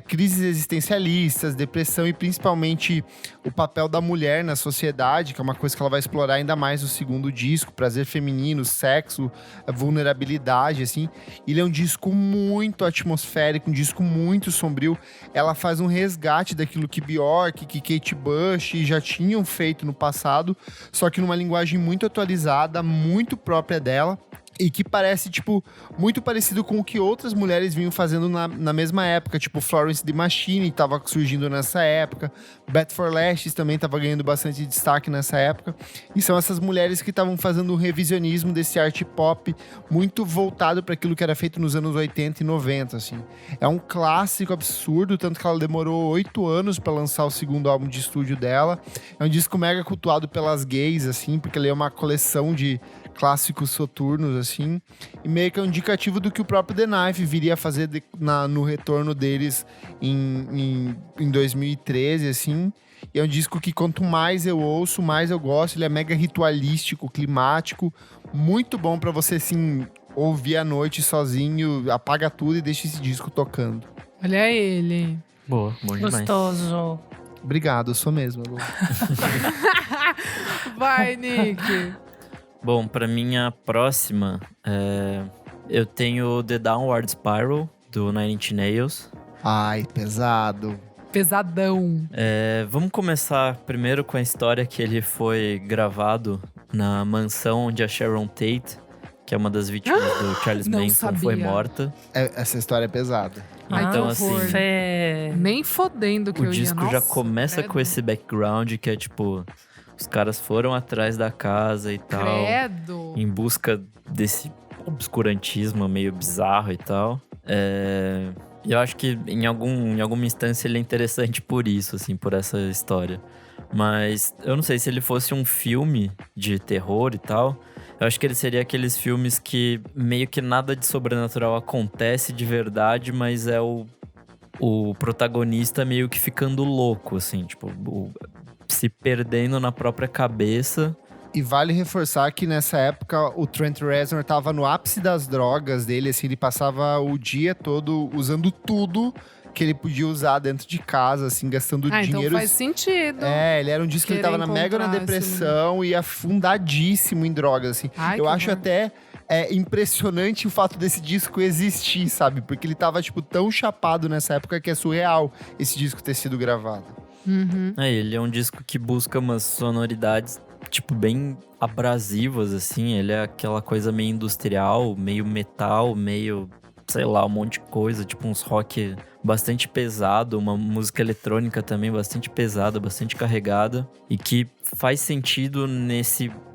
crises existencialistas, depressão e principalmente o papel da mulher na sociedade, que é uma coisa que ela vai explorar ainda mais no segundo disco, prazer feminino, sexo, vulnerabilidade, assim. Ele é um disco muito atmosférico, um disco muito sombrio. Ela faz um resgate daquilo que Björk, que Kate Bush já tinham feito no passado, só que numa linguagem muito atualizada, muito própria dela. E que parece, tipo, muito parecido com o que outras mulheres vinham fazendo na mesma época. Tipo, Florence The Machine tava surgindo nessa época. Beth For Lashes também tava ganhando bastante destaque nessa época. E são essas mulheres que estavam fazendo um revisionismo desse art pop muito voltado para aquilo que era feito nos anos 80 e 90, assim. É um clássico absurdo, tanto que ela demorou 8 anos para lançar o segundo álbum de estúdio dela. É um disco mega cultuado pelas gays, assim, porque ele é uma coleção de clássicos soturnos, assim, e meio que é um indicativo do que o próprio The Knife viria a fazer no retorno deles em 2013, assim. E é um disco que quanto mais eu ouço, mais eu gosto. Ele é mega ritualístico, climático, muito bom pra você, assim, ouvir à noite sozinho, apaga tudo e deixa esse disco tocando. Olha ele. Boa, bom demais. Gostoso. Obrigado, eu sou mesmo. Vai, Nick. Bom, pra minha próxima, eu tenho The Downward Spiral, do Nine Inch Nails. Ai, pesado. Pesadão. Vamos começar primeiro com a história que ele foi gravado na mansão onde a Sharon Tate, que é uma das vítimas do Charles Manson, foi morta. Essa história é pesada. Então, assim, nem fodendo que o eu ia. disco já começa com esse background que é tipo... Os caras foram atrás da casa e tal. Credo. Em busca desse obscurantismo meio bizarro e tal. E eu acho que em alguma instância ele é interessante por isso, assim, por essa história. Mas eu não sei, se ele fosse um filme de terror e tal, eu acho que ele seria aqueles filmes que meio que nada de sobrenatural acontece de verdade, mas é o protagonista meio que ficando louco, assim, tipo... se perdendo na própria cabeça. E vale reforçar que nessa época o Trent Reznor tava no ápice das drogas dele, assim, ele passava o dia todo usando tudo que ele podia usar dentro de casa, assim, gastando Então dinheiro. faz sentido. Ele era um disco que ele tava mega na depressão e afundadíssimo em drogas, assim. Eu acho até impressionante o fato desse disco existir, sabe? Porque ele tava, tipo, tão chapado nessa época que é surreal esse disco ter sido gravado. Ele é um disco que busca umas sonoridades, tipo, bem abrasivas, assim. Ele é aquela coisa meio industrial, meio metal, meio, sei lá, um monte de coisa. Tipo, uns rock bastante pesado, uma música eletrônica também bastante pesada, bastante carregada. E que faz sentido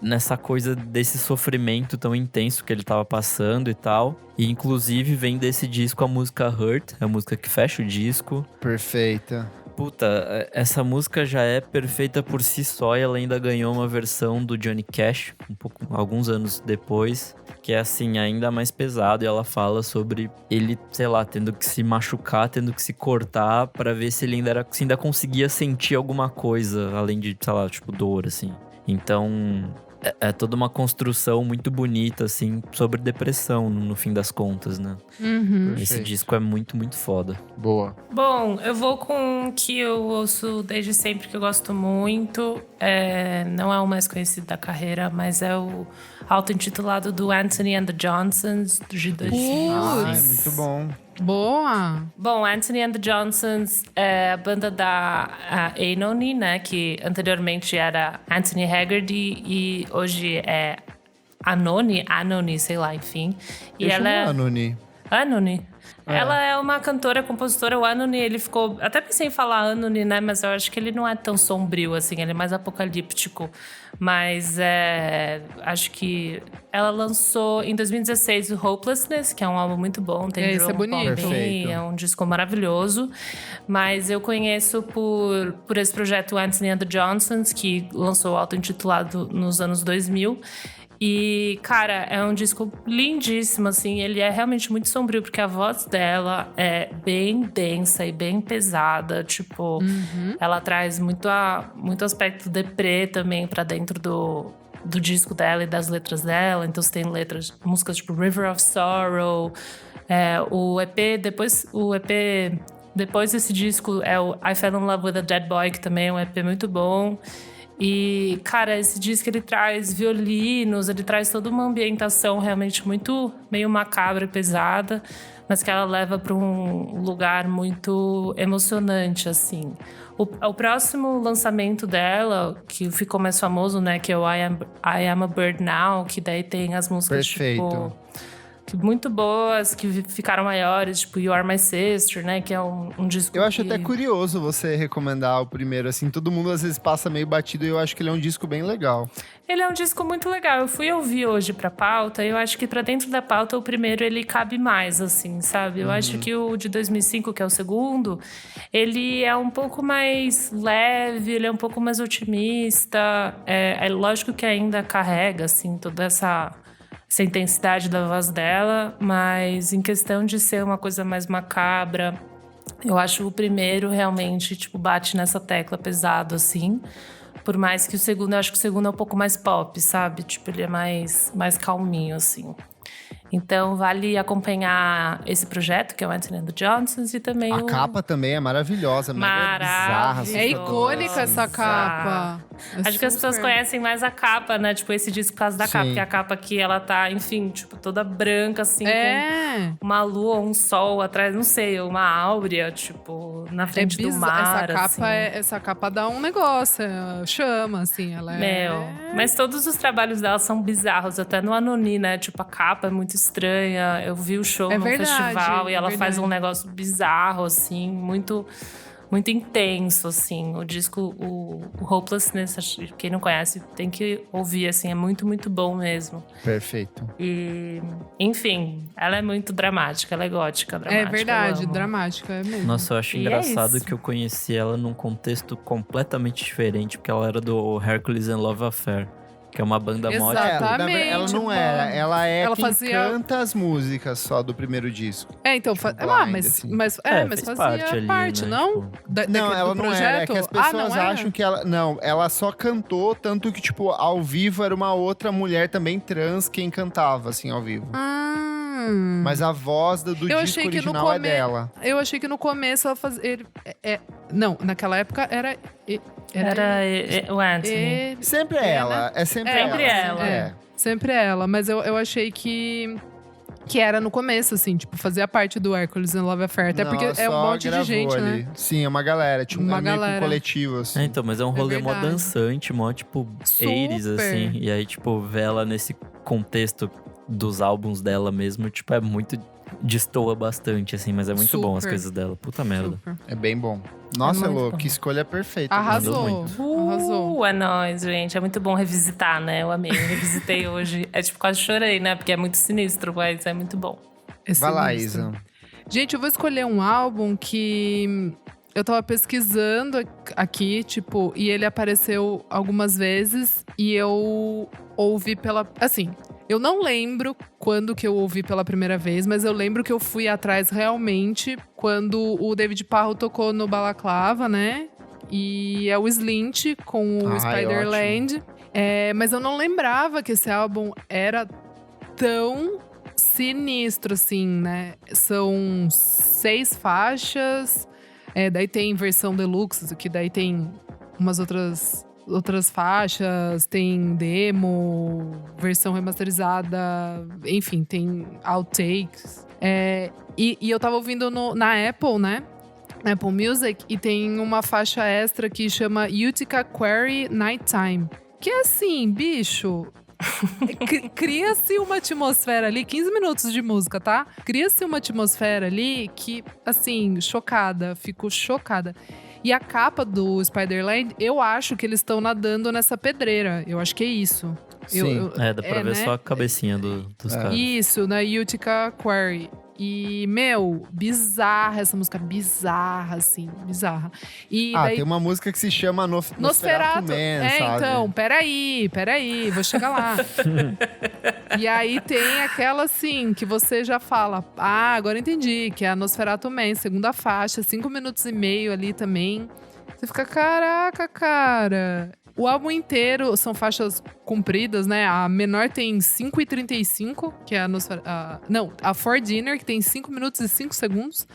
nessa coisa desse sofrimento tão intenso que ele tava passando e tal. E, inclusive, vem desse disco a música Hurt, a música que fecha o disco. Perfeita. Puta, essa música já é perfeita por si só e ela ainda ganhou uma versão do Johnny Cash, alguns anos depois, que é assim, ainda mais pesado, e ela fala sobre ele, sei lá, tendo que se machucar, tendo que se cortar pra ver se ele ainda conseguia sentir alguma coisa, além de, sei lá, tipo, dor, assim. Então, é toda uma construção muito bonita, assim, sobre depressão, no fim das contas, né? Esse disco é muito, muito foda. Boa. Bom, eu vou com o que eu ouço desde sempre, que eu gosto muito. Não é o mais conhecido da carreira, mas é o auto-intitulado do Anthony and the Johnsons, de 2006. Muito bom. Boa! Bom, Anthony and the Johnsons é a banda da Anony, né? Que anteriormente era Anthony Haggerty e hoje é Anony, sei lá, enfim. E ela é Anony. Anony. Ela é uma cantora, compositora. O Anony, ele ficou... Até pensei em falar Anony, né? Mas eu acho que ele não é tão sombrio, assim. Ele é mais apocalíptico. Mas acho que ela lançou em 2016 o Hopelessness, que é um álbum muito bom. Tem Esse é bonito. Perfeito. É um disco maravilhoso. Mas eu conheço por esse projeto Anthony and the Johnsons, que lançou o auto-intitulado nos anos 2000. E, cara, é um disco lindíssimo, assim. Ele é realmente muito sombrio, porque a voz dela é bem densa e bem pesada. Tipo, ela traz muito aspecto deprê também pra dentro do disco dela e das letras dela. Então, você tem músicas tipo River of Sorrow. O EP depois desse disco é o I Fell in Love with a Dead Boy, que também é um EP muito bom. E, cara, esse disco ele traz violinos, ele traz toda uma ambientação realmente muito meio macabra e pesada, mas que ela leva para um lugar muito emocionante, assim. O próximo lançamento dela, que ficou mais famoso, né, que é o I Am a Bird Now, que daí tem as músicas, tipo, muito boas, que ficaram maiores, tipo You Are My Sister, né? Que é um disco Eu acho até curioso você recomendar o primeiro, assim. Todo mundo às vezes passa meio batido e eu acho que ele é um disco bem legal. Ele é um disco muito legal. Eu fui ouvir hoje pra pauta e eu acho que pra dentro da pauta o primeiro ele cabe mais, assim, sabe? Eu acho que o de 2005, que é o segundo, ele é um pouco mais leve, ele é um pouco mais otimista. É lógico que ainda carrega, assim, toda essa intensidade da voz dela, mas em questão de ser uma coisa mais macabra, eu acho o primeiro realmente, tipo, bate nessa tecla pesado, assim. Por mais que o segundo, eu acho que o segundo é um pouco mais pop, sabe? Tipo, ele é mais calminho, assim. Então, vale acompanhar esse projeto, que é o Anthony and the Johnsons, e também A capa também é maravilhosa, mega bizarra. É icônica essa capa. Acho que as pessoas conhecem mais a capa, né? Tipo, esse disco por causa da capa. Sim. Porque a capa aqui, ela tá, enfim, tipo, toda branca, assim. Com uma lua, um sol atrás, não sei, uma áurea, tipo, na frente do mar, Essa capa dá um negócio, chama, assim. Ela Mas todos os trabalhos dela são bizarros. Até no Anony, né? Tipo, a capa é muito estranha. Eu vi o show no festival e ela faz um negócio bizarro, assim, muito, muito intenso, assim. O disco, o Hopelessness, quem não conhece, tem que ouvir, assim, é muito, muito bom mesmo. Perfeito. E, enfim, ela é muito dramática, ela é gótica, dramática. É verdade, dramática é mesmo. Nossa, eu acho engraçado que eu conheci ela num contexto completamente diferente, porque ela era do Hercules and Love Affair. Que é uma banda mó. Exatamente. Ela não era. Ela é ela quem fazia... canta as músicas só do primeiro disco. Então... Blind, assim. mas fazia parte, né? não? Tipo... Não, ela não era. É que as pessoas não acham que ela... Não, ela só cantou, tanto que, tipo, ao vivo era uma outra mulher também trans quem cantava, assim, ao vivo. Mas a voz do disco achei que no original é dela. Eu achei que no começo ela fazia. Não, naquela época era. Era o Anthony. Sempre é ela. É sempre ela. Sempre ela. É. Sempre ela, mas eu achei que era no começo, assim, tipo, fazia parte do Hércules and Love Affair. Até porque é um só monte de gravou gente, ali. né? Sim, é uma galera. Tipo, Uma é meio que um galera. coletivo, assim. Então, mas é um rolê mó verdade. dançante, mó tipo 80s, Super. assim. E aí, tipo, ver ela nesse contexto dos álbuns dela mesmo, tipo, é muito. Destoa bastante, assim, mas é muito bom as Super. coisas dela. Puta merda. Super. É bem bom. Nossa, muito Elô, bom. que escolha perfeita. Arrasou. muito. Arrasou. É nóis, gente. É muito bom revisitar, né? Eu amei. Eu revisitei hoje. É tipo, quase chorei, né? Porque é muito sinistro, mas é muito bom. Vai lá, Sinistro. Isa. Gente, eu vou escolher um álbum que eu tava pesquisando aqui, tipo, e ele apareceu algumas vezes e eu ouvi pela. Assim, eu não lembro quando que eu ouvi pela primeira vez, mas eu lembro que eu fui atrás realmente quando o David Parro tocou no Balaclava, né? E é o Slint com o Ai, Spiderland. Mas eu não lembrava que esse álbum era tão sinistro, assim, né? São 6 faixas. Daí tem versão deluxe, que daí tem umas outras faixas, tem demo, versão remasterizada, enfim, tem outtakes. E eu tava ouvindo na Apple, né? Na Apple Music, e tem uma faixa extra que chama Utica Quarry Nighttime. Que é assim, bicho. Cria-se uma atmosfera ali, 15 minutos de música, tá? Cria-se uma atmosfera ali que, assim, fico chocada. E a capa do Spiderland, eu acho que eles estão nadando nessa pedreira. Eu acho que é isso. Sim. Dá pra ver né? só a cabecinha dos caras. Isso, na Utica Quarry. E, meu, bizarra essa música, bizarra, assim, bizarra. E daí, Tem uma música que se chama Nosferatu Nosferatu. Man, sabe? Então, peraí, vou chegar lá. E aí tem aquela, assim, que você já fala, agora entendi, que é a Nosferatu Man, segunda faixa, 5 minutos e meio ali também. Você fica, caraca, cara. O álbum inteiro são faixas compridas, né? A menor tem 5:35, que é a Nosferatu. A For Dinner, que tem 5 minutos e 5 segundos.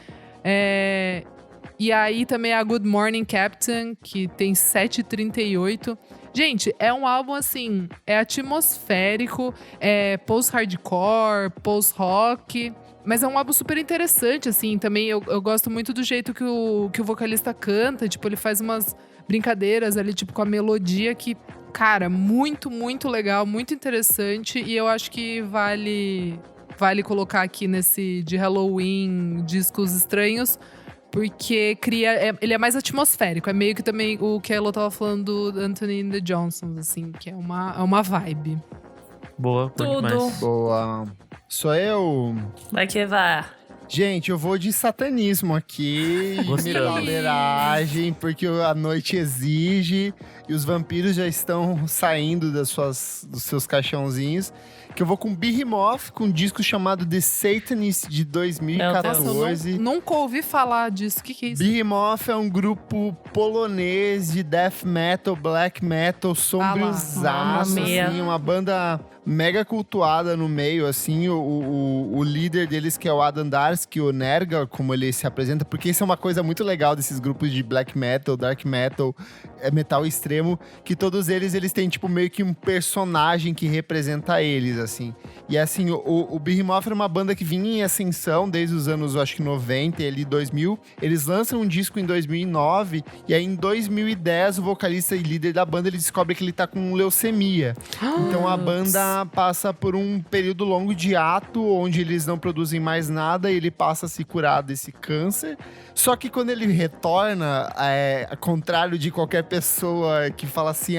E aí também a Good Morning Captain, que tem 7:38. Gente, é um álbum assim, é atmosférico, é post-hardcore, post-rock. Mas é um álbum super interessante, assim, também eu gosto muito do jeito que o vocalista canta. Tipo, ele faz umas brincadeiras ali, tipo, com a melodia que, cara, muito, muito legal, muito interessante. E eu acho que vale colocar aqui nesse de Halloween, discos estranhos, porque ele é mais atmosférico. É meio que também o que a Elo tava falando do Anthony and the Johnsons, assim, que é uma vibe. Boa, curto Tudo. demais. Boa. Sou eu. Vai que vai. Gente, eu vou de satanismo aqui, Gostamos. metaleiragem, porque a noite exige e os vampiros já estão saindo dos seus caixãozinhos. Que eu vou com Behemoth, com um disco chamado The Satanist de Nossa, 2014. eu nunca ouvi falar disso. O que é isso? Behemoth é um grupo polonês de death metal, black metal, sombriozaço, Mamma mia. assim, uma banda mega cultuada no meio, assim, o líder deles, que é o Adam Darsky, o Nergal, como ele se apresenta, porque isso é uma coisa muito legal desses grupos de black metal, dark metal, metal extremo, que todos eles têm, tipo, meio que um personagem que representa eles, assim. E, assim, o Behemoth era uma banda que vinha em ascensão desde os anos, eu acho que 90 e ali 2000. Eles lançam um disco em 2009 e aí em 2010 o vocalista e líder da banda, ele descobre que ele tá com leucemia. Então a banda passa por um período longo de ato, onde eles não produzem mais nada e ele passa a se curar desse câncer. Só que quando ele retorna, ao contrário de qualquer pessoa que fala assim,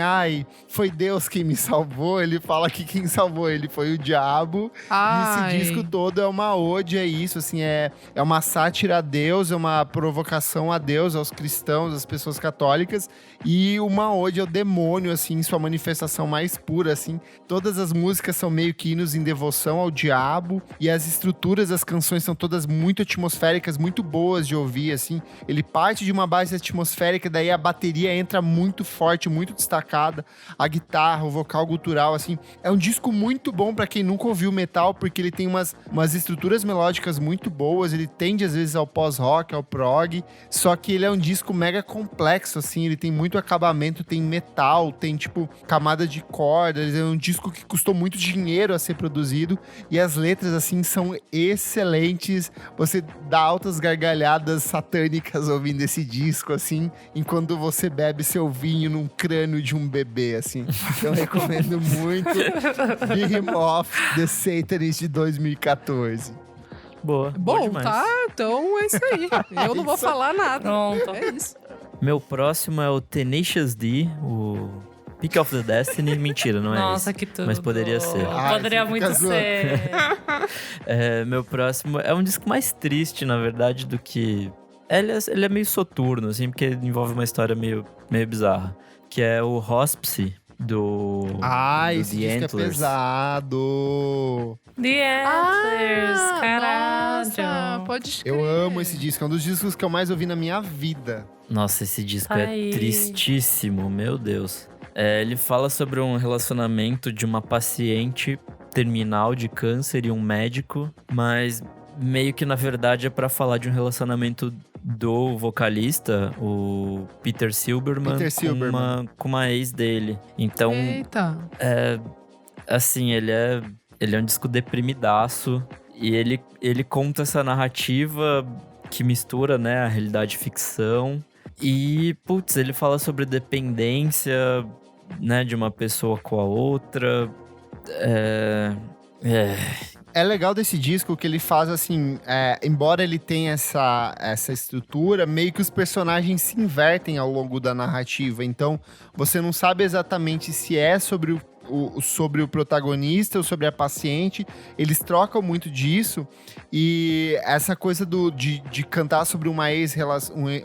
foi Deus quem me salvou, ele fala que quem salvou ele foi o diabo. Ai. E esse disco todo é uma ode a isso, assim, é uma sátira a Deus, é uma provocação a Deus, aos cristãos, às pessoas católicas, e uma ode ao demônio, assim, em sua manifestação mais pura, assim. Todas as músicas músicas são meio que hinos em devoção ao diabo. E as estruturas das canções são todas muito atmosféricas, muito boas de ouvir, assim. Ele parte de uma base atmosférica, daí a bateria entra muito forte, muito destacada. A guitarra, o vocal gutural, assim. É um disco muito bom pra quem nunca ouviu metal, porque ele tem umas estruturas melódicas muito boas. Ele tende, às vezes, ao pós-rock, ao prog. Só que ele é um disco mega complexo, assim. Ele tem muito acabamento, tem metal, tem, tipo, camada de cordas. É um disco que custou muito dinheiro a ser produzido. E as letras, assim, são excelentes. Você dá altas gargalhadas satânicas ouvindo esse disco, assim, enquanto você bebe seu vinho num crânio de um bebê, assim. Então, eu recomendo muito Behemoth The Satanist de 2014. Boa. Bom, demais. tá? Então é isso aí. Eu não vou falar nada. Pronto. É isso. Meu próximo é o Tenacious D, o Peak of the Destiny. Mentira, não é Nossa, esse. que tudo. Mas poderia ser. Poderia você muito fica zoando. ser. Meu próximo é um disco mais triste, na verdade, do que... Ele é meio soturno, assim, porque envolve uma história meio bizarra. Que é o Hospice, do Esse The disco Antlers. é pesado. The Antlers, caralho. Nossa, pode escrever. Eu amo esse disco. É um dos discos que eu mais ouvi na minha vida. Nossa, esse disco Ai. é tristíssimo, meu Deus. Ele fala sobre um relacionamento de uma paciente terminal de câncer e um médico, mas meio que na verdade é pra falar de um relacionamento do vocalista, o Peter Silberman, com uma ex dele. Então, Eita. assim, ele é um disco deprimidaço e ele conta essa narrativa que mistura, né, a realidade e ficção. E, putz, ele fala sobre dependência, né, de uma pessoa com a outra. É legal desse disco que ele faz assim, embora ele tenha essa estrutura, meio que os personagens se invertem ao longo da narrativa. Então, você não sabe exatamente se é sobre o protagonista ou sobre a paciente. Eles trocam muito disso. E essa coisa de cantar sobre um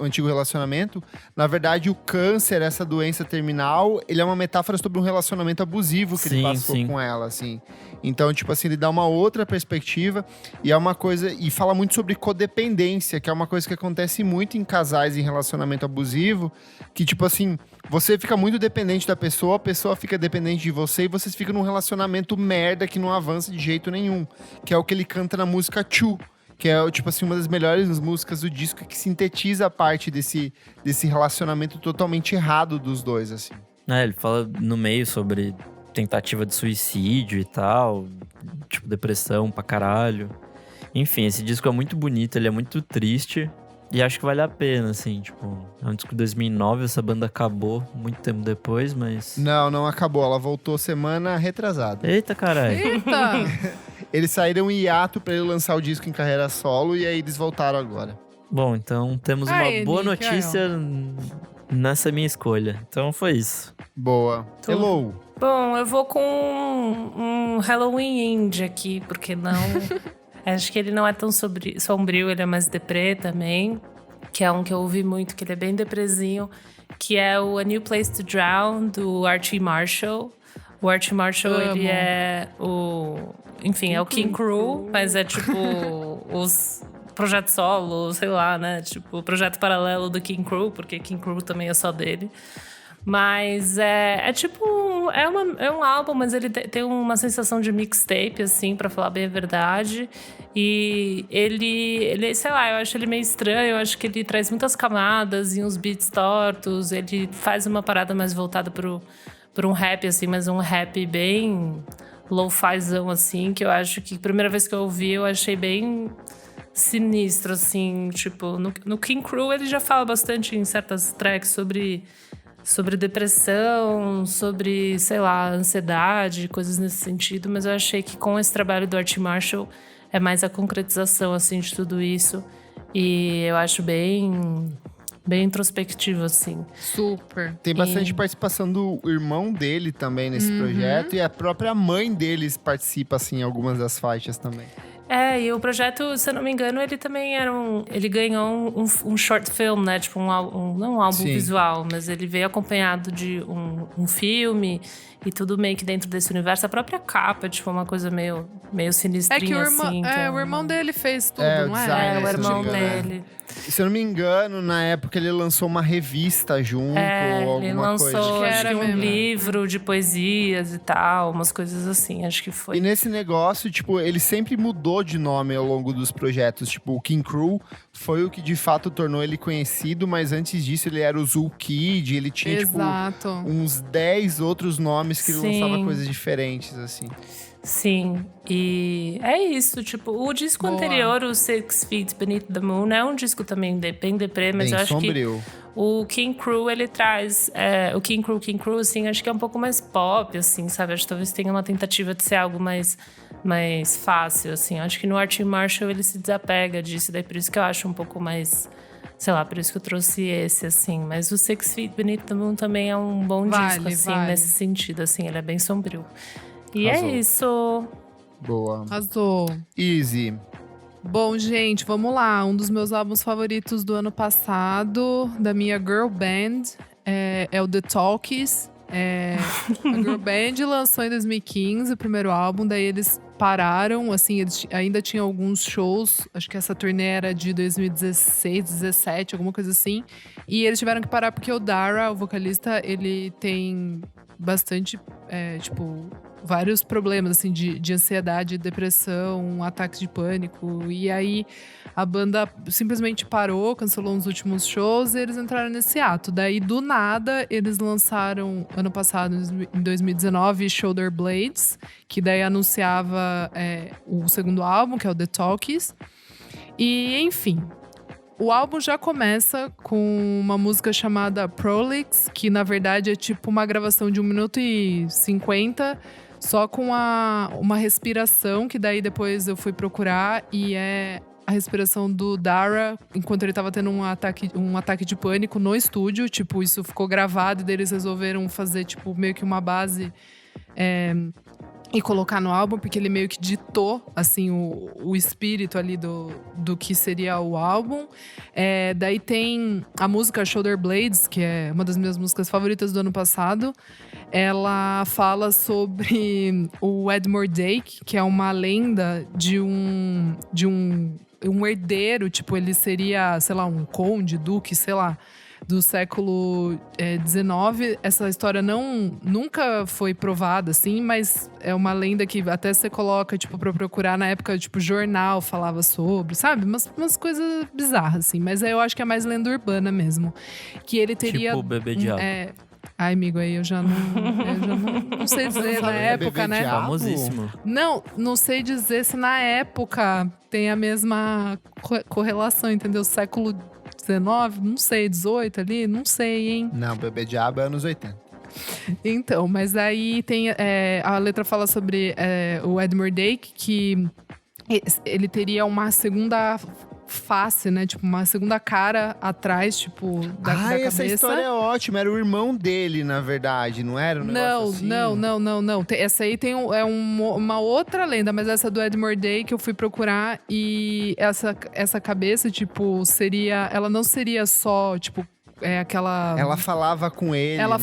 antigo relacionamento, na verdade, o câncer, essa doença terminal, ele é uma metáfora sobre um relacionamento abusivo que ele passou com ela, assim. Então, tipo assim, ele dá uma outra perspectiva e é uma coisa... E fala muito sobre codependência, que é uma coisa que acontece muito em casais em relacionamento abusivo, que, tipo assim, você fica muito dependente da pessoa, a pessoa fica dependente de você e vocês ficam num relacionamento merda que não avança de jeito nenhum. Que é o que ele canta na música Two, que é, tipo assim, uma das melhores músicas do disco, que sintetiza a parte desse relacionamento totalmente errado dos dois, assim. Ele fala no meio sobre tentativa de suicídio e tal, tipo, depressão pra caralho. Enfim, esse disco é muito bonito, ele é muito triste e acho que vale a pena, assim, tipo... É um disco de 2009, essa banda acabou muito tempo depois, mas... Não acabou, ela voltou semana retrasada. Eita, caralho. Eita. Eles saíram em hiato pra ele lançar o disco em carreira solo e aí eles voltaram agora. Bom, então temos uma Ai, boa Nick, notícia nessa minha escolha. Então foi isso. Boa. Tudo. Hello. Bom, eu vou com um Halloween indie aqui, porque não... Acho que ele não é tão sombrio, ele é mais deprê também. Que é um que eu ouvi muito, que ele é bem depresinho. Que é o A New Place to Drown, do Archie Marshall. O Archie Marshall, ele é o... Enfim, é o King Crew, mas é tipo os projeto solo, sei lá, né? Tipo, o projeto paralelo do King Crew, porque King Crew também é só dele. Mas é tipo... É um álbum, mas ele tem uma sensação de mixtape, assim, pra falar bem a verdade. E ele, sei lá, eu acho ele meio estranho. Eu acho que ele traz muitas camadas e uns beats tortos. Ele faz uma parada mais voltada por um rap, assim, mas um rap bem lo-fizão, assim. Que eu acho que, primeira vez que eu ouvi, eu achei bem sinistro, assim. Tipo, no King Crew ele já fala bastante em certas tracks sobre depressão, sobre, sei lá, ansiedade, coisas nesse sentido. Mas eu achei que com esse trabalho do Archie Marshall é mais a concretização, assim, de tudo isso. E eu acho bem introspectivo, assim. Super. Tem bastante participação do irmão dele também nesse projeto. E a própria mãe deles participa, assim, em algumas das faixas também. E o projeto, se eu não me engano, ele também era ele ganhou um short film, né? Tipo, não um álbum Sim. visual, mas ele veio acompanhado de um filme e tudo meio que dentro desse universo. A própria capa, tipo, uma coisa meio sinistrinha, É que assim. o irmão dele fez tudo, É, o não design, o se eu não irmão me engano. dele. Se eu não me engano, na época ele lançou uma revista junto, ou Ele alguma lançou, coisa. acho que um mesmo. livro de poesias e tal, umas coisas assim, acho que foi. E nesse negócio, tipo, ele sempre mudou de nome ao longo dos projetos. Tipo, o King Cruel foi o que de fato tornou ele conhecido, mas antes disso ele era o Zul Kid, ele tinha, Exato. tipo, uns 10 outros nomes que ele Sim. lançava coisas diferentes, assim. Sim, e é isso, tipo, o disco Boa. anterior, o 6 Feet Beneath the Moon, é um disco também bem deprê, mas Bem eu acho sombrio. que o King Cruel, ele traz, o King Cruel, assim, acho que é um pouco mais pop, assim, sabe? Acho que talvez tenha uma tentativa de ser algo mais fácil, assim. Acho que no Archie Marshall ele se desapega disso, daí por isso que eu acho um pouco mais, sei lá, por isso que eu trouxe esse, assim. Mas o 6 Feet Beneath the Moon também é um bom disco, assim, vale. nesse sentido, assim, ele é bem sombrio. E Arrasou. é isso. Boa. Arrasou. Easy. Bom, gente, vamos lá. Um dos meus álbuns favoritos do ano passado, da minha girl band, é o The Talkies. A girl band lançou em 2015 o primeiro álbum, daí eles pararam, assim, eles ainda tinham alguns shows, acho que essa turnê era de 2016, 17, alguma coisa assim. E eles tiveram que parar porque o Dara, o vocalista, ele tem bastante, vários problemas, assim, de ansiedade, depressão, ataques de pânico. E aí, a banda simplesmente parou, cancelou os últimos shows e eles entraram nesse ato. Daí, do nada, eles lançaram, ano passado, em 2019, Shoulder Blades, que daí anunciava o segundo álbum, que é o The Talkies. E, enfim, o álbum já começa com uma música chamada Prolix, que na verdade é tipo uma gravação de 1 minuto e 50, só com uma respiração, que daí depois eu fui procurar, e é a respiração do Dara enquanto ele tava tendo um ataque de pânico no estúdio. Tipo, isso ficou gravado e daí eles resolveram fazer tipo meio que uma base e colocar no álbum, porque ele meio que ditou, assim, o espírito ali do que seria o álbum. Daí tem a música Shoulder Blades, que é uma das minhas músicas favoritas do ano passado. Ela fala sobre o Edmure Dake, que é uma lenda de um herdeiro, tipo, ele seria, sei lá, um conde, duque, sei lá, do século XIX. Essa história nunca foi provada, assim, mas é uma lenda que até você coloca, tipo, pra procurar na época, tipo, jornal falava sobre, sabe? Umas coisas bizarras, assim. Mas eu acho que é mais lenda urbana mesmo. Que ele teria… Tipo o Bebê Diabo. Ai, amigo, aí eu já não sei dizer na época, né? Famosíssimo. Não sei dizer se na época tem a mesma correlação, entendeu? Século 19, não sei, 18 ali, não sei, hein? Não, Bebê Diabo é anos 80. Então, mas aí tem… a letra fala sobre o Edmure Dake, que ele teria uma segunda face, né? Tipo, uma segunda cara atrás, tipo, da cabeça. Essa história é ótima. Era o irmão dele, na verdade, não era? Não. Essa aí tem uma outra lenda, mas essa do Edmure Dake que eu fui procurar, e essa cabeça, tipo, ela não seria só, tipo, aquela… Ela falava com ele, Ela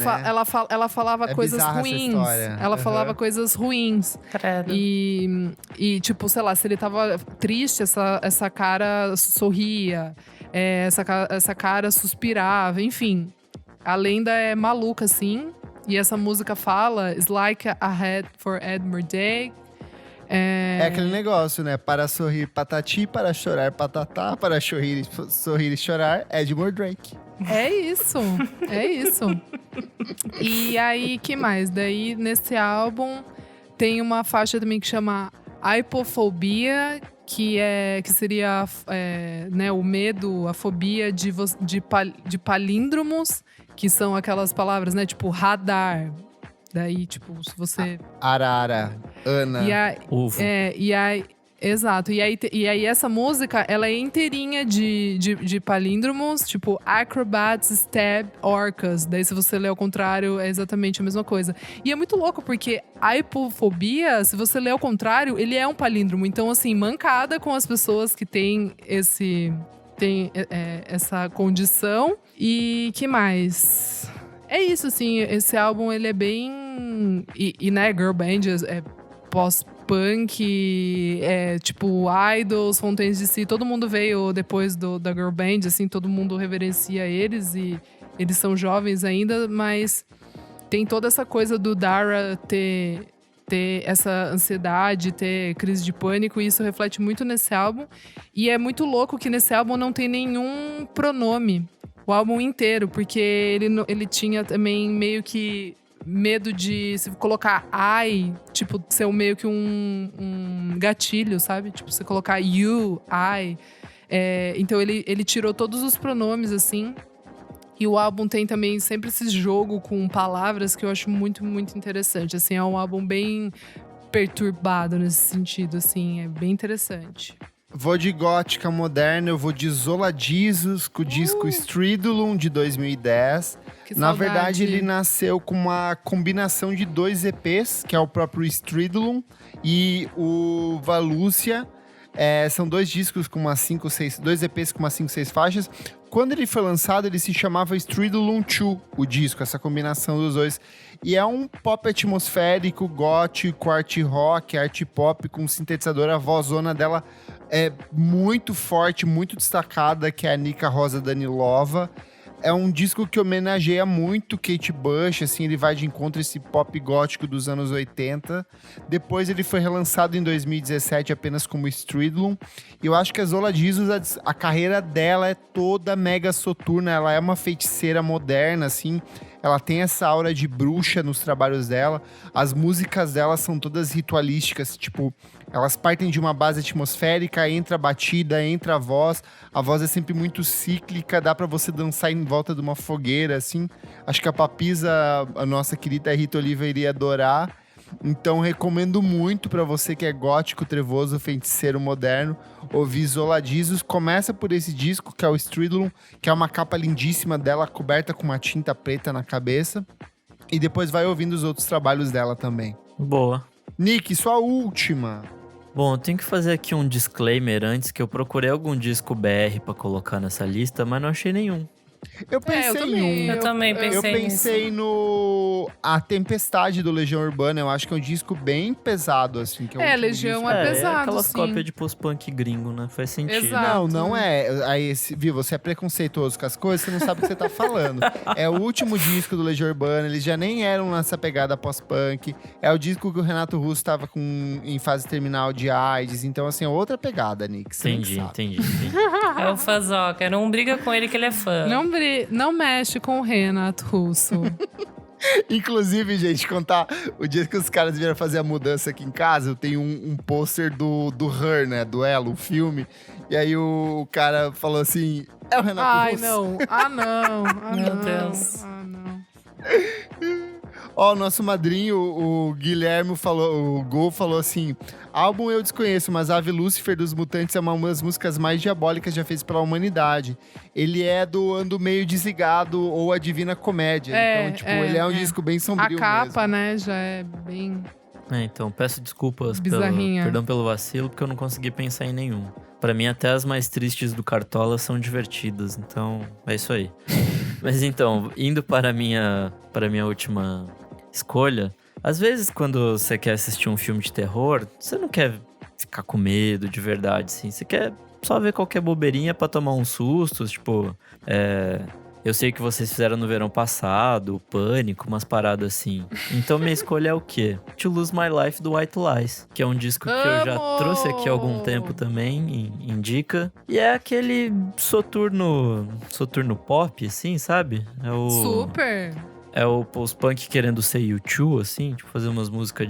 falava É coisas bizarra essa ruins. história. Ela Uhum. falava coisas ruins. Credo. E, tipo, sei lá, se ele tava triste, essa cara sorria. Essa cara suspirava, enfim. A lenda é maluca, assim. E essa música fala: It's like a head for Edmure Dake. É aquele negócio, né? Para sorrir, patati, para chorar, patatá, para sorrir e chorar, Edmure Drake. É isso. E aí, que mais? Daí, nesse álbum, tem uma faixa também que chama Hypofobia, que seria né, o medo, a fobia de palíndromos, que são aquelas palavras, né? Tipo, radar. Daí, tipo, se você… Arara, Ana. Uvo. Exato. E aí essa música, ela é inteirinha de palíndromos, tipo acrobats, stab, orcas. Daí se você ler ao contrário, é exatamente a mesma coisa. E é muito louco, porque a hipofobia, se você ler ao contrário, ele é um palíndromo. Então, assim, mancada com as pessoas que têm essa condição. E que mais? É isso, assim, esse álbum, ele é bem... E né, girl band é pós-punk, tipo Idols, Fontaines DC, todo mundo veio depois da girl band, assim, todo mundo reverencia eles e eles são jovens ainda, mas tem toda essa coisa do Dara ter essa ansiedade, ter crise de pânico, e isso reflete muito nesse álbum. E é muito louco que nesse álbum não tem nenhum pronome, o álbum inteiro, porque ele tinha também meio que medo de se colocar I, tipo, ser meio que um gatilho, sabe? Tipo, você colocar you, I. Então ele tirou todos os pronomes, assim. E o álbum tem também sempre esse jogo com palavras que eu acho muito, muito interessante. Assim, é um álbum bem perturbado nesse sentido, assim. É bem interessante. Vou de gótica moderna, eu vou de Zola Jesus com o disco Stridulum de 2010. Que Na saudade. verdade, ele nasceu com uma combinação de 2 EPs, que é o próprio Stridulum e o Valúcia. São 2 discos com umas 5, 6... 2 EPs com umas 5, 6 faixas. Quando ele foi lançado, ele se chamava Stridulum 2, o disco, essa combinação dos dois. E é um pop atmosférico, gótico, art rock, art pop, com sintetizador. A vozona dela é muito forte, muito destacada, que é a Nika Rosa Danilova. É um disco que homenageia muito Kate Bush, assim, ele vai de encontro a esse pop gótico dos anos 80. Depois ele foi relançado em 2017 apenas como Stridulum. E eu acho que a Zola Jesus, a carreira dela é toda mega soturna, ela é uma feiticeira moderna, assim. Ela tem essa aura de bruxa nos trabalhos dela. As músicas dela são todas ritualísticas, tipo... Elas partem de uma base atmosférica, entra a batida, entra a voz é sempre muito cíclica, dá pra você dançar em volta de uma fogueira, assim. Acho que a Papisa, a nossa querida Rita Oliva, iria adorar. Então, recomendo muito pra você que é gótico, trevoso, feiticeiro moderno, ouvir Zola Jesus. Começa por esse disco, que é o Stridulum, que é uma capa lindíssima dela, coberta com uma tinta preta na cabeça. E depois vai ouvindo os outros trabalhos dela também. Boa. Nick, sua última. Bom, eu tenho que fazer aqui um disclaimer antes, que eu procurei algum disco BR pra colocar nessa lista, mas não achei nenhum. Eu pensei também. em um. Eu também pensei Eu pensei no A Tempestade do Legião Urbana. Eu acho que é um disco bem pesado, assim. Que é o último Legião disco. é pesado, aquelas sim. cópias de post-punk gringo, né? Faz sentido. Exato. Não é. Aí, viu, você é preconceituoso com as coisas, você não sabe o que você tá falando. É o último disco do Legião Urbana, eles já nem eram nessa pegada pós-punk. É o disco que o Renato Russo tava em fase terminal de AIDS. Então, assim, é outra pegada, Nick. Você nem sabe. Entendi. É o fãzoca. Não briga com ele que ele é fã. Não mexe com o Renato Russo. Inclusive, gente, contar o dia que os caras vieram fazer a mudança aqui em casa, eu tenho um pôster do Her, né? Do Elo, o filme. E aí o cara falou assim: é o Renato Russo? Não. Não. Meu não. Deus. Não. Ó, o nosso madrinho, o Guilherme o Gol falou assim: álbum eu desconheço, mas Ave Lúcifer dos Mutantes é uma das músicas mais diabólicas já feitas pela humanidade. Ele é do Ando Meio Desligado ou A Divina Comédia. Então, tipo, ele é um disco bem sombrio A capa, mesmo. né, já é bem... Então, peço desculpas, Bizarrinha. perdão pelo vacilo, porque eu não consegui pensar em nenhum. Pra mim, até as mais tristes do Cartola são divertidas, então é isso aí. Mas então, indo para a minha última escolha, às vezes quando você quer assistir um filme de terror, você não quer ficar com medo de verdade, assim. Você quer só ver qualquer bobeirinha pra tomar uns sustos, tipo... Eu sei que vocês fizeram no verão passado, o Pânico, umas paradas assim. Então minha escolha é o quê? To Lose My Life do White Lies, que é um disco que eu já trouxe aqui há algum tempo também, indica. E é aquele soturno pop, assim, sabe? Super! É o post-punk querendo ser U2, assim, tipo, fazer umas músicas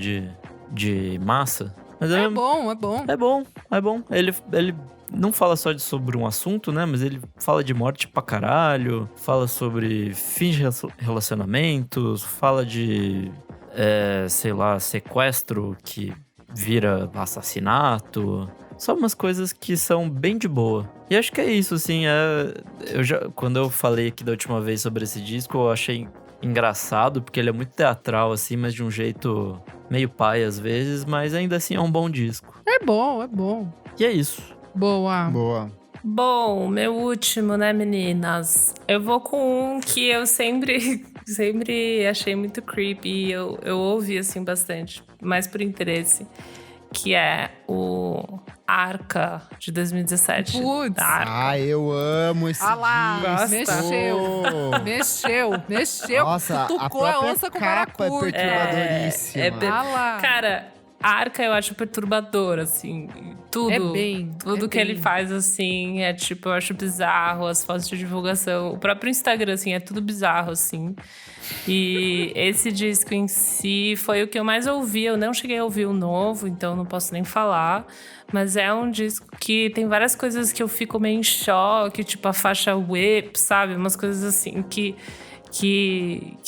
de massa. Mas É bom. É bom. Ele não fala só sobre um assunto, né? Mas ele fala de morte pra caralho, fala sobre fins de relacionamentos, fala de, sei lá, sequestro que vira assassinato. Só umas coisas que são bem de boa. E acho que é isso, assim. Quando eu falei aqui da última vez sobre esse disco, eu achei engraçado, porque ele é muito teatral, assim, mas de um jeito meio pai às vezes, mas ainda assim é um bom disco. É bom, é bom. E é isso. Boa. Boa. Bom, meu último, né, meninas? Eu vou com um que eu sempre achei muito creepy. Eu ouvi, assim, bastante, mais por interesse. Que é o Arca, de 2017. Putz. Da Arca. Eu amo esse Ah lá, disco. mexeu. Nossa, cutucou a a própria onça com capa é baracuta. perturbadoríssima. Ah lá. Cara, Arca eu acho perturbador, assim. Tudo. Tudo que ele faz, assim, é tipo, eu acho bizarro. As fotos de divulgação. O próprio Instagram, assim, é tudo bizarro, assim. E esse disco em si foi o que eu mais ouvi. Eu não cheguei a ouvir o novo, então não posso nem falar. Mas é um disco que tem várias coisas que eu fico meio em choque. Tipo a faixa Whip, sabe? Umas coisas assim que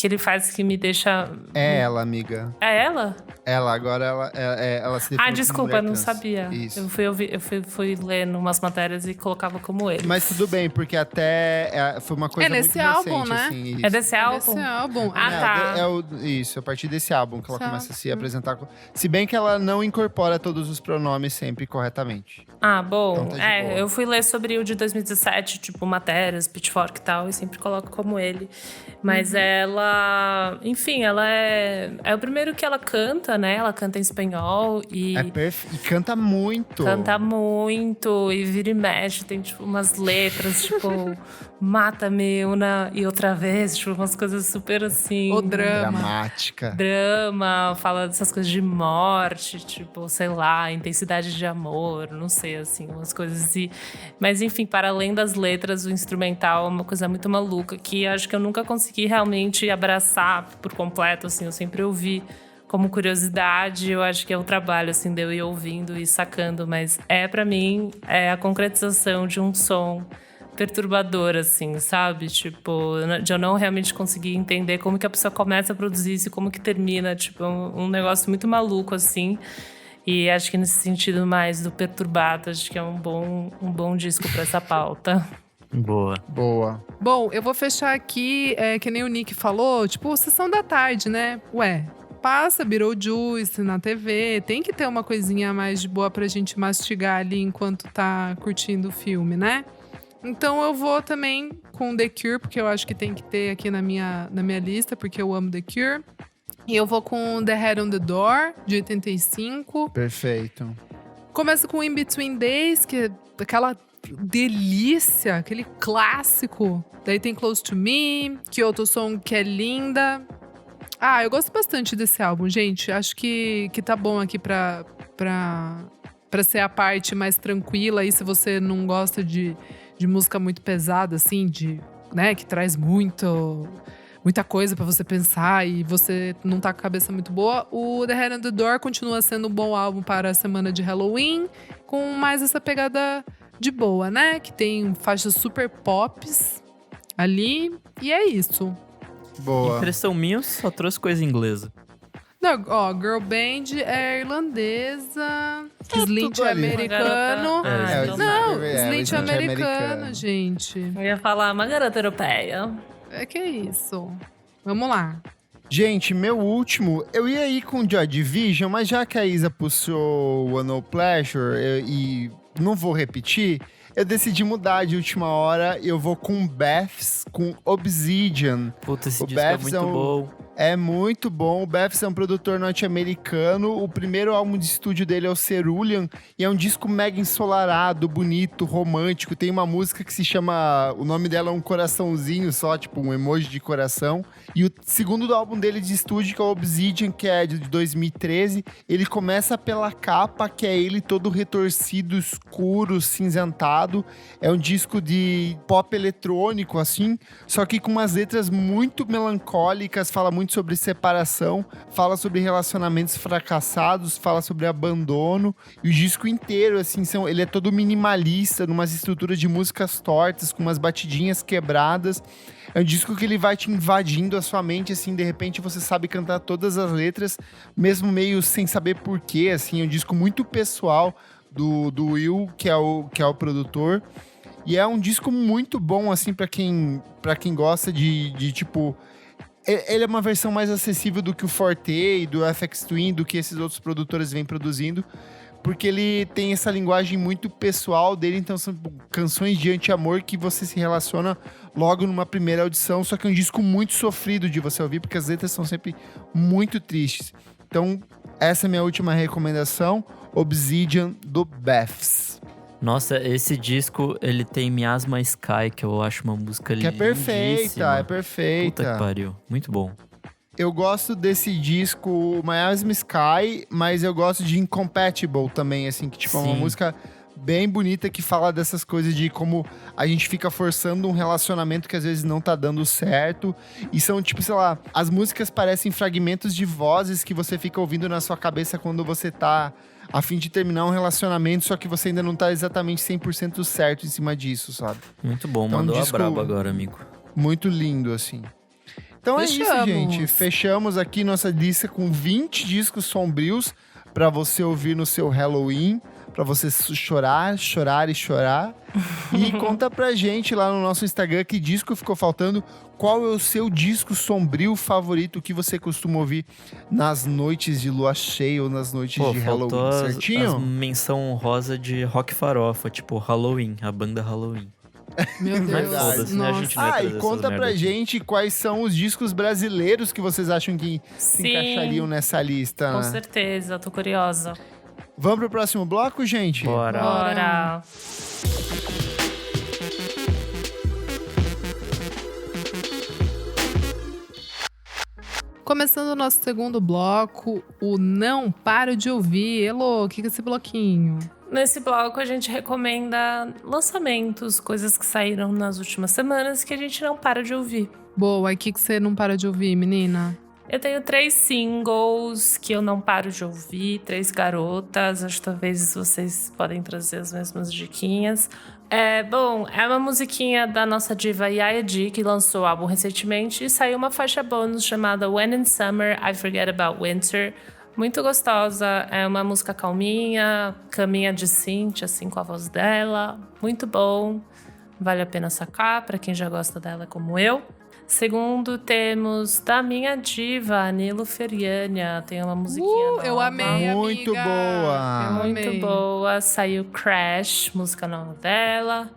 ele faz que me deixa... É ela, amiga. É ela? Ela, agora ela se define como Desculpa, mulher eu não trans. sabia. Isso. Eu fui lendo umas matérias e colocava como ele. Mas tudo bem, porque até foi uma coisa muito nesse álbum, recente, né? assim. Isso. É desse álbum? Esse álbum. Ah, tá. Isso, a partir desse álbum que ela Certo. começa a se apresentar. Se bem que ela não incorpora todos os pronomes sempre corretamente. Bom. Então tá de boa. Eu fui ler sobre o de 2017, tipo, matérias, Pitchfork e tal, e sempre coloco como ele. Mas ela... Enfim, ela é o primeiro que ela canta, né? Ela canta em espanhol e... E canta muito. Canta muito e vira e mexe, tem tipo umas letras, tipo, mata-me uma e outra vez, tipo, umas coisas super assim. O drama. Dramática. Drama, fala dessas coisas de morte, tipo, sei lá, intensidade de amor, não sei, assim, umas coisas assim. Mas enfim, para além das letras, o instrumental é uma coisa muito maluca que acho que eu nunca consegui realmente abraçar por completo, assim, eu sempre ouvi como curiosidade, eu acho que é um trabalho, assim, de eu ir ouvindo e sacando, mas pra mim, é a concretização de um som perturbador, assim, sabe? Tipo, de eu não realmente conseguir entender como que a pessoa começa a produzir isso e como que termina, tipo, um negócio muito maluco, assim. E acho que nesse sentido mais do perturbado, acho que é um bom disco pra essa pauta. Boa. Boa. Bom, eu vou fechar aqui, que nem o Nick falou, tipo, sessão da tarde, né? Passa Beetlejuice na TV, tem que ter uma coisinha mais de boa pra gente mastigar ali enquanto tá curtindo o filme, né? Então eu vou também com The Cure, porque eu acho que tem que ter aqui na minha lista, porque eu amo The Cure. E eu vou com The Head on the Door, de 85. Perfeito. Começa com In Between Days, que é aquela delícia, aquele clássico. Daí tem Close to Me, Kyoto Song, que é linda. Eu gosto bastante desse álbum, gente. Acho que tá bom aqui pra ser a parte mais tranquila. E se você não gosta de música muito pesada, assim, né, que traz muita coisa pra você pensar e você não tá com a cabeça muito boa, o The Head on the Door continua sendo um bom álbum para a semana de Halloween, com mais essa pegada de boa, né? Que tem faixas super pops ali. E é isso. Boa. Impressão minha, só trouxe coisa inglesa. Não, Girl Band é irlandesa, Slint tudo é ali. americano. Não, Slint é americano, gente. Eu ia falar uma garota europeia. Que é isso. Vamos lá. Gente, meu último, eu ia ir com Joy Division, mas já que a Isa puxou One No Pleasure e não vou repetir, eu decidi mudar de última hora e eu vou com Beths, com Obsidian. Puta, esse O disco é Beths muito bom. É muito bom. O Beths é um produtor norte-americano. O primeiro álbum de estúdio dele é o Cerulean. E é um disco mega ensolarado, bonito, romântico. Tem uma música que se chama... O nome dela é um coraçãozinho só, tipo um emoji de coração. E o segundo álbum dele de estúdio, que é o Obsidian, que é de 2013. Ele começa pela capa, que é ele todo retorcido, escuro, cinzentado. É um disco de pop eletrônico, assim. Só que com umas letras muito melancólicas. Fala muito muito sobre separação, fala sobre relacionamentos fracassados, fala sobre abandono. E o disco inteiro, assim, ele é todo minimalista, numas estruturas de músicas tortas, com umas batidinhas quebradas. É um disco que ele vai te invadindo a sua mente, assim, de repente você sabe cantar todas as letras, mesmo meio sem saber porquê, assim. É um disco muito pessoal do Will, que é o produtor. E é um disco muito bom, assim, pra quem gosta de tipo... Ele é uma versão mais acessível do que o Forte e do FX Twin, do que esses outros produtores vêm produzindo, porque ele tem essa linguagem muito pessoal dele, então são canções de anti-amor que você se relaciona logo numa primeira audição, só que é um disco muito sofrido de você ouvir, porque as letras são sempre muito tristes. Então, essa é a minha última recomendação, Obsidian, do Beths. Nossa, esse disco, ele tem Miasma Sky, que eu acho uma música Que é perfeita, é Puta perfeita. que pariu, muito bom. Eu gosto desse disco Miasma Sky, mas eu gosto de Incompatible também, assim, que tipo, é uma Sim. música bem bonita que fala dessas coisas de como a gente fica forçando um relacionamento que às vezes não tá dando certo. E são, tipo, sei lá, as músicas parecem fragmentos de vozes que você fica ouvindo na sua cabeça quando você tá a fim de terminar um relacionamento, só que você ainda não tá exatamente 100% certo em cima disso, sabe? Muito bom, Então, mandou disco- a braba agora, amigo. Muito lindo, assim. Então é isso, Fechamos. gente. Fechamos aqui nossa lista com 20 discos sombrios pra você ouvir no seu Halloween, pra você chorar, chorar e chorar. E conta pra gente lá no nosso Instagram que disco ficou faltando, qual é o seu disco sombrio favorito, o que você costuma ouvir nas noites de lua cheia ou nas noites Pô, de faltou Halloween, as certinho? menção honrosa de rock farofa, tipo Halloween, a banda Halloween. Meu Deus. Mas foda-se, né? A gente não vai Ah, trazer e essas conta pra merda aqui. gente quais são os discos brasileiros que vocês acham que se encaixariam nessa lista. Com certeza, tô curiosa. Vamos pro próximo bloco, gente? Bora. Bora! Começando o nosso segundo bloco, o Não Paro de Ouvir. Elô, o que é esse bloquinho? Nesse bloco a gente recomenda lançamentos, coisas que saíram nas últimas semanas que a gente não para de ouvir. Boa, e o que você não para de ouvir, menina? Eu tenho 3 singles que eu não paro de ouvir, 3 garotas. Acho que talvez vocês podem trazer as mesmas diquinhas. É uma musiquinha da nossa diva Yaya G, que lançou o álbum recentemente. E saiu uma faixa bônus chamada When in Summer, I Forget About Winter. Muito gostosa, é uma música calminha, caminha de synth, assim, com a voz dela. Muito bom, vale a pena sacar pra quem já gosta dela como eu. Segundo, temos da minha diva, Nilo Feriânia. Tem uma musiquinha nova. Eu amei, Muito amiga. boa. Eu Muito amei. boa. Saiu Crash, música nova dela.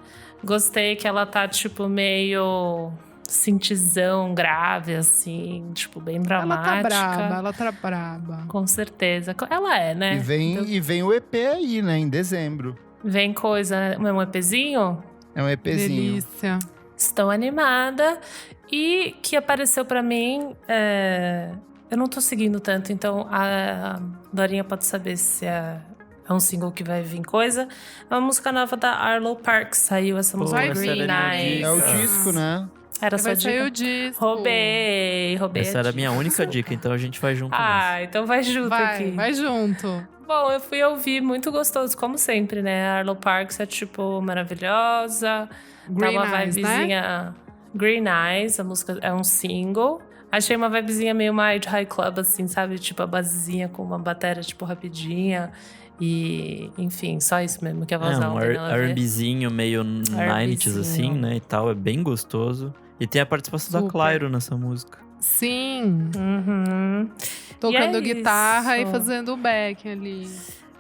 Gostei que ela tá, tipo, meio synthzão grave, assim. Tipo, bem dramática. Ela tá braba. Com certeza. Ela é, né? E vem o EP aí, né? Em dezembro. Vem coisa, um EPzinho? É um EPzinho. Delícia. Estou animada. E que apareceu pra mim, eu não tô seguindo tanto, então a Dorinha pode saber se é um single que vai vir coisa. É uma música nova da Arlo Parks, saiu essa música essa Green era a minha Eyes. dica. É o disco, né? Era só Vai sair dica? o disco. Roubei Essa era a dica. minha única dica, então a gente vai junto nessa. Ah, então vai junto aqui. Vai junto. Bom, eu fui ouvir, muito gostoso, como sempre, né? A Arlo Parks é, tipo, maravilhosa. Green tá uma Eyes, vibezinha... Green Eyes, a música é um single. Achei uma vibezinha meio Mind High Club, assim, sabe? Tipo, a basezinha com uma bateria, tipo, rapidinha. E, enfim, só isso mesmo que a voz É, dela um não tem nada a ver. R&Bzinho meio 90s, assim, né, e tal. É bem gostoso. E tem a participação da Super. Clairo nessa música. Sim. Uhum. Tocando E é guitarra isso. e fazendo o back ali.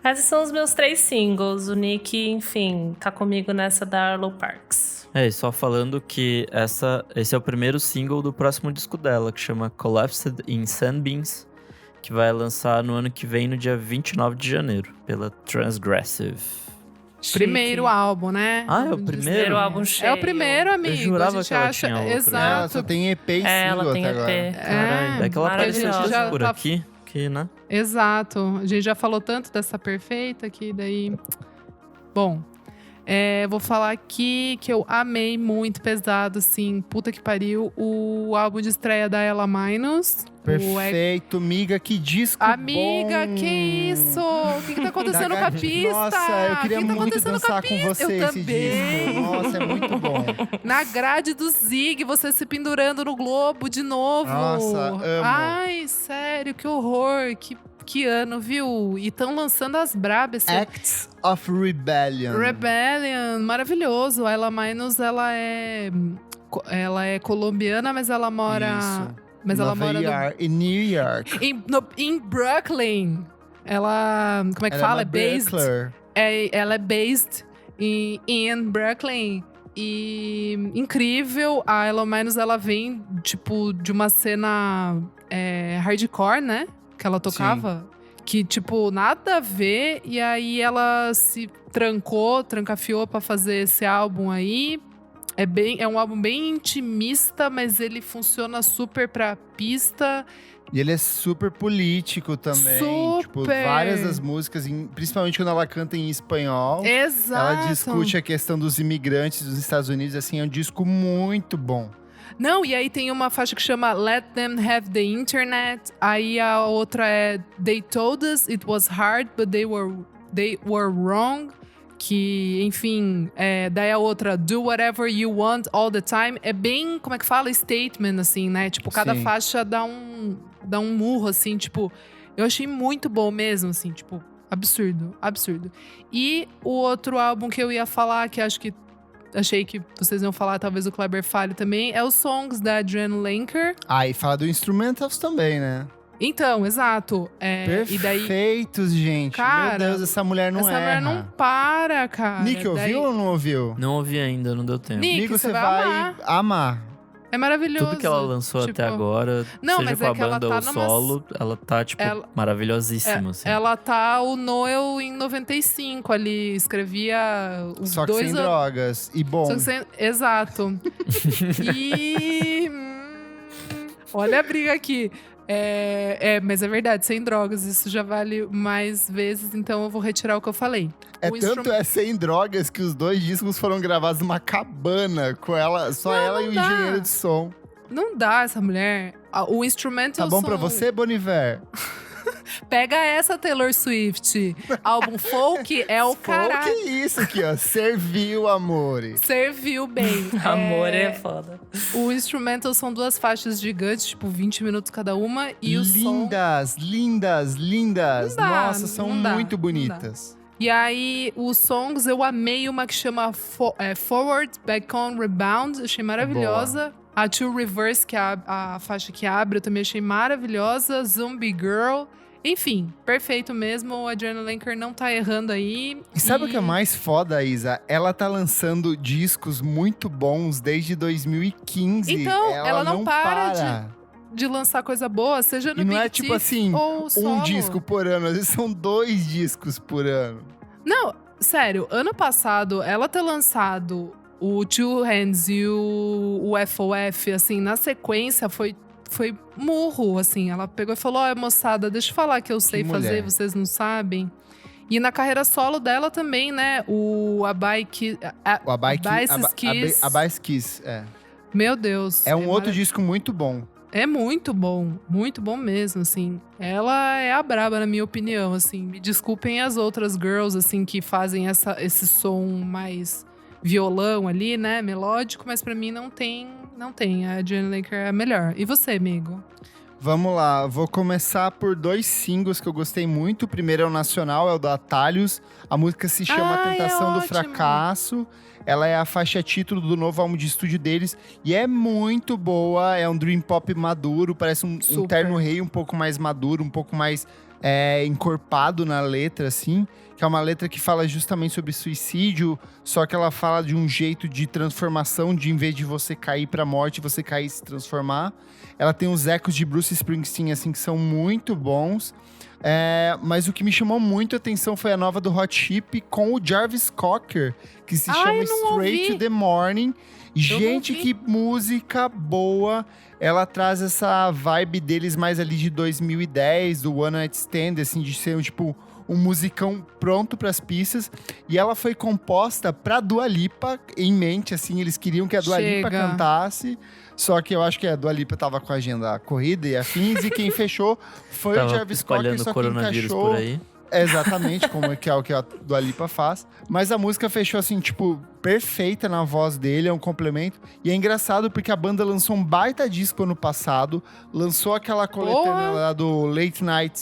Esses são os meus 3 singles. O Nick, enfim, tá comigo nessa da Arlo Parks. É, e só falando que esse é o primeiro single do próximo disco dela, que chama Collapsed in Sunbeams, que vai lançar no ano que vem, no dia 29 de janeiro, pela Transgressive. Primeiro álbum, né? Ah, é o primeiro? Primeiro álbum cheio. É o primeiro, amigo. jurava a gente que ela acha... tinha outro. Ela só Exato. tem EP e Ela single tem até agora. EP. Caralho, é que ela apareceu maravilhosa. tanto por Já tá- aqui, que, né? Exato. A gente já falou tanto dessa perfeita que daí... Bom, vou falar aqui que eu amei muito pesado, assim, puta que pariu, o álbum de estreia da Ella Minus. Perfeito, amiga, que disco Amiga, bom. que isso? O que tá acontecendo com a pista? Nossa, eu queria O que tá muito acontecendo dançar com você Eu esse também. disco. Nossa, é muito bom. Na grade do Zig, você se pendurando no globo de novo. Nossa, amo. Ai, sério, que horror. Que ano, viu? E estão lançando as brabas. Acts of Rebellion. Rebellion, maravilhoso. A Ela Minus, ela é colombiana, mas ela mora... Isso. Mas ela Nova mora York, em New York. em Brooklyn. Ela, como é que Ela fala? é É uma based. Brooklyn. Ela é based em Brooklyn. E incrível, a Ela Minus, ela vem, tipo, de uma cena hardcore, né? Que ela tocava. Que, tipo, nada a ver. E aí ela se trancafiou pra fazer esse álbum aí. É um álbum bem intimista, mas ele funciona super pra pista. E ele é super político também. Tipo, Super. várias das músicas, principalmente quando ela canta em espanhol. Exato. Ela discute a questão dos imigrantes dos Estados Unidos, assim, é um disco muito bom. Não, e aí tem uma faixa que chama Let Them Have the Internet. Aí a outra é They Told Us It Was Hard, But They Were Wrong. Que, enfim, daí a outra, Do Whatever You Want All the Time. É bem, como é que fala? Statement, assim, né? Tipo, cada Sim. faixa dá um murro, assim, tipo... Eu achei muito bom mesmo, assim, tipo... Absurdo, absurdo. E o outro álbum que eu ia falar, que achei que vocês iam falar, talvez o Kleber fale também, é os Songs da Adrienne Lenker. Ah, e fala do Instrumentals também, né? Então, exato. E daí, Perfeitos, gente. Cara, Meu Deus, essa mulher não essa erra. mulher não para, cara. Nick, ouviu ou não ouviu? Não ouvi ainda, não deu tempo. Nick, Amigo, você você vai vai amar. É maravilhoso. Tudo que ela lançou tipo, até agora, Não, seja mas com é a que ela banda tá ou numa- solo, ela tá, tipo, Ela- maravilhosíssima, assim. Ela tá o Noel em 95 ali, escrevia os Só que dois sem anos. drogas. E bom. Só que exato. E olha a briga aqui. Mas é verdade, sem drogas, isso já vale mais vezes, então eu vou retirar o que eu falei. É O tanto sem drogas que os dois discos foram gravados numa cabana com ela, só ela e o dá. engenheiro de som. Não dá essa mulher. O instrumental Tá bom pra são- você, Boniver? Pega essa, Taylor Swift. Álbum folk é o Que caralho. isso aqui, ó. Serviu, amore. Serviu bem. Amor é foda. O instrumental são 2 faixas gigantes, tipo 20 minutos cada uma. E o som... Lindas, lindas, lindas. Não dá, Nossa, são não dá, muito não bonitas. E aí, os songs, eu amei uma que chama Forward, Back on, Rebound. Achei maravilhosa. A Two Reverse, que é a faixa que abre, eu também achei maravilhosa. Zombie Girl. Enfim, perfeito mesmo. O Adrienne Lenker não tá errando aí. E sabe o que é mais foda, Isa? Ela tá lançando discos muito bons desde 2015. Então, ela não para para. de lançar coisa boa, seja no E não Big é tipo Thief assim, ou solo. um disco por ano. Às vezes são 2 discos por ano. Não, sério, ano passado, ela ter lançado o Two Hands e o FOF, assim, na sequência, foi murro, assim. Ela pegou e falou, moçada, deixa eu falar que eu sei fazer, mulher. vocês não sabem. E na carreira solo dela também, né? O Abice's Kiss. A Bice Kiss, é. Meu Deus. É um outro disco muito bom. É muito bom mesmo, assim. Ela é a braba, na minha opinião, assim. Me desculpem as outras girls, assim, que fazem esse som mais violão ali, né? Melódico, mas pra mim não tem. A Adrienne Lenker é a melhor. E você, amigo? Vamos lá, vou começar por 2 singles que eu gostei muito. O primeiro é o nacional, é o da Atalhos. A música se chama Ai, Tentação do ótimo. Fracasso. Ela é a faixa título do novo álbum de estúdio deles. E é muito boa, é um dream pop maduro. Parece um Super. Terno Rei um pouco mais maduro, um pouco mais encorpado na letra, assim. Que é uma letra que fala justamente sobre suicídio. Só que ela fala de um jeito de transformação, de em vez de você cair pra morte, você cair e se transformar. Ela tem uns ecos de Bruce Springsteen, assim, que são muito bons. Mas o que me chamou muito a atenção foi a nova do Hot Chip com o Jarvis Cocker, que se chama eu não Straight ouvi. to the Morning. Gente, não que música boa! Ela traz essa vibe deles mais ali de 2010, do One Night Stand, assim, de ser tipo um musicão pronto para as pistas. E ela foi composta pra Dua Lipa em mente, assim. Eles queriam que a Dua Lipa cantasse. Só que eu acho que a Dua Lipa tava com a agenda corrida e afins. E quem fechou foi o Jarvis Cocker, só que encaixou... por aí. Exatamente, como é o que a Dua Lipa faz. Mas a música fechou assim, tipo, perfeita na voz dele, é um complemento. E é engraçado porque a banda lançou um baita disco ano passado, lançou aquela coletânea lá do Late Night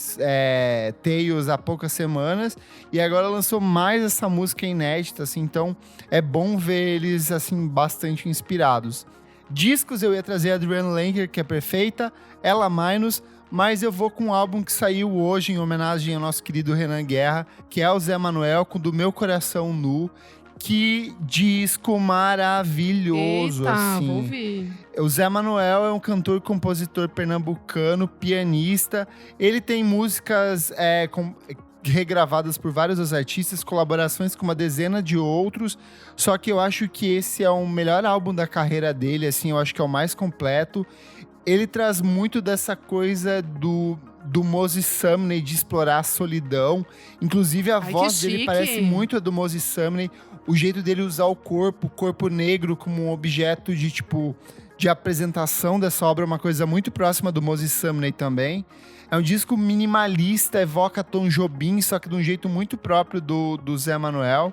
Tales há poucas semanas, e agora lançou mais essa música inédita, assim, então é bom ver eles, assim, bastante inspirados. Discos eu ia trazer a Adrienne Lenker, que é perfeita, Ela Minus, mas eu vou com um álbum que saiu hoje em homenagem ao nosso querido Renan Guerra, que é o Zé Manuel, com Do Meu Coração Nu. Que disco maravilhoso, Eita, assim. vou ouvir. O Zé Manuel é um cantor, compositor pernambucano, pianista. Ele tem músicas regravadas por vários dos artistas, colaborações com uma dezena de outros. Só que eu acho que esse é o melhor álbum da carreira dele, assim, eu acho que é o mais completo. Ele traz muito dessa coisa do Moses Sumney, de explorar a solidão. Inclusive, a voz dele parece muito a do Moses Sumney. O jeito dele usar o corpo negro como um objeto de apresentação dessa obra é uma coisa muito próxima do Moses Sumney também. É um disco minimalista, evoca Tom Jobim, só que de um jeito muito próprio do Zé Manuel.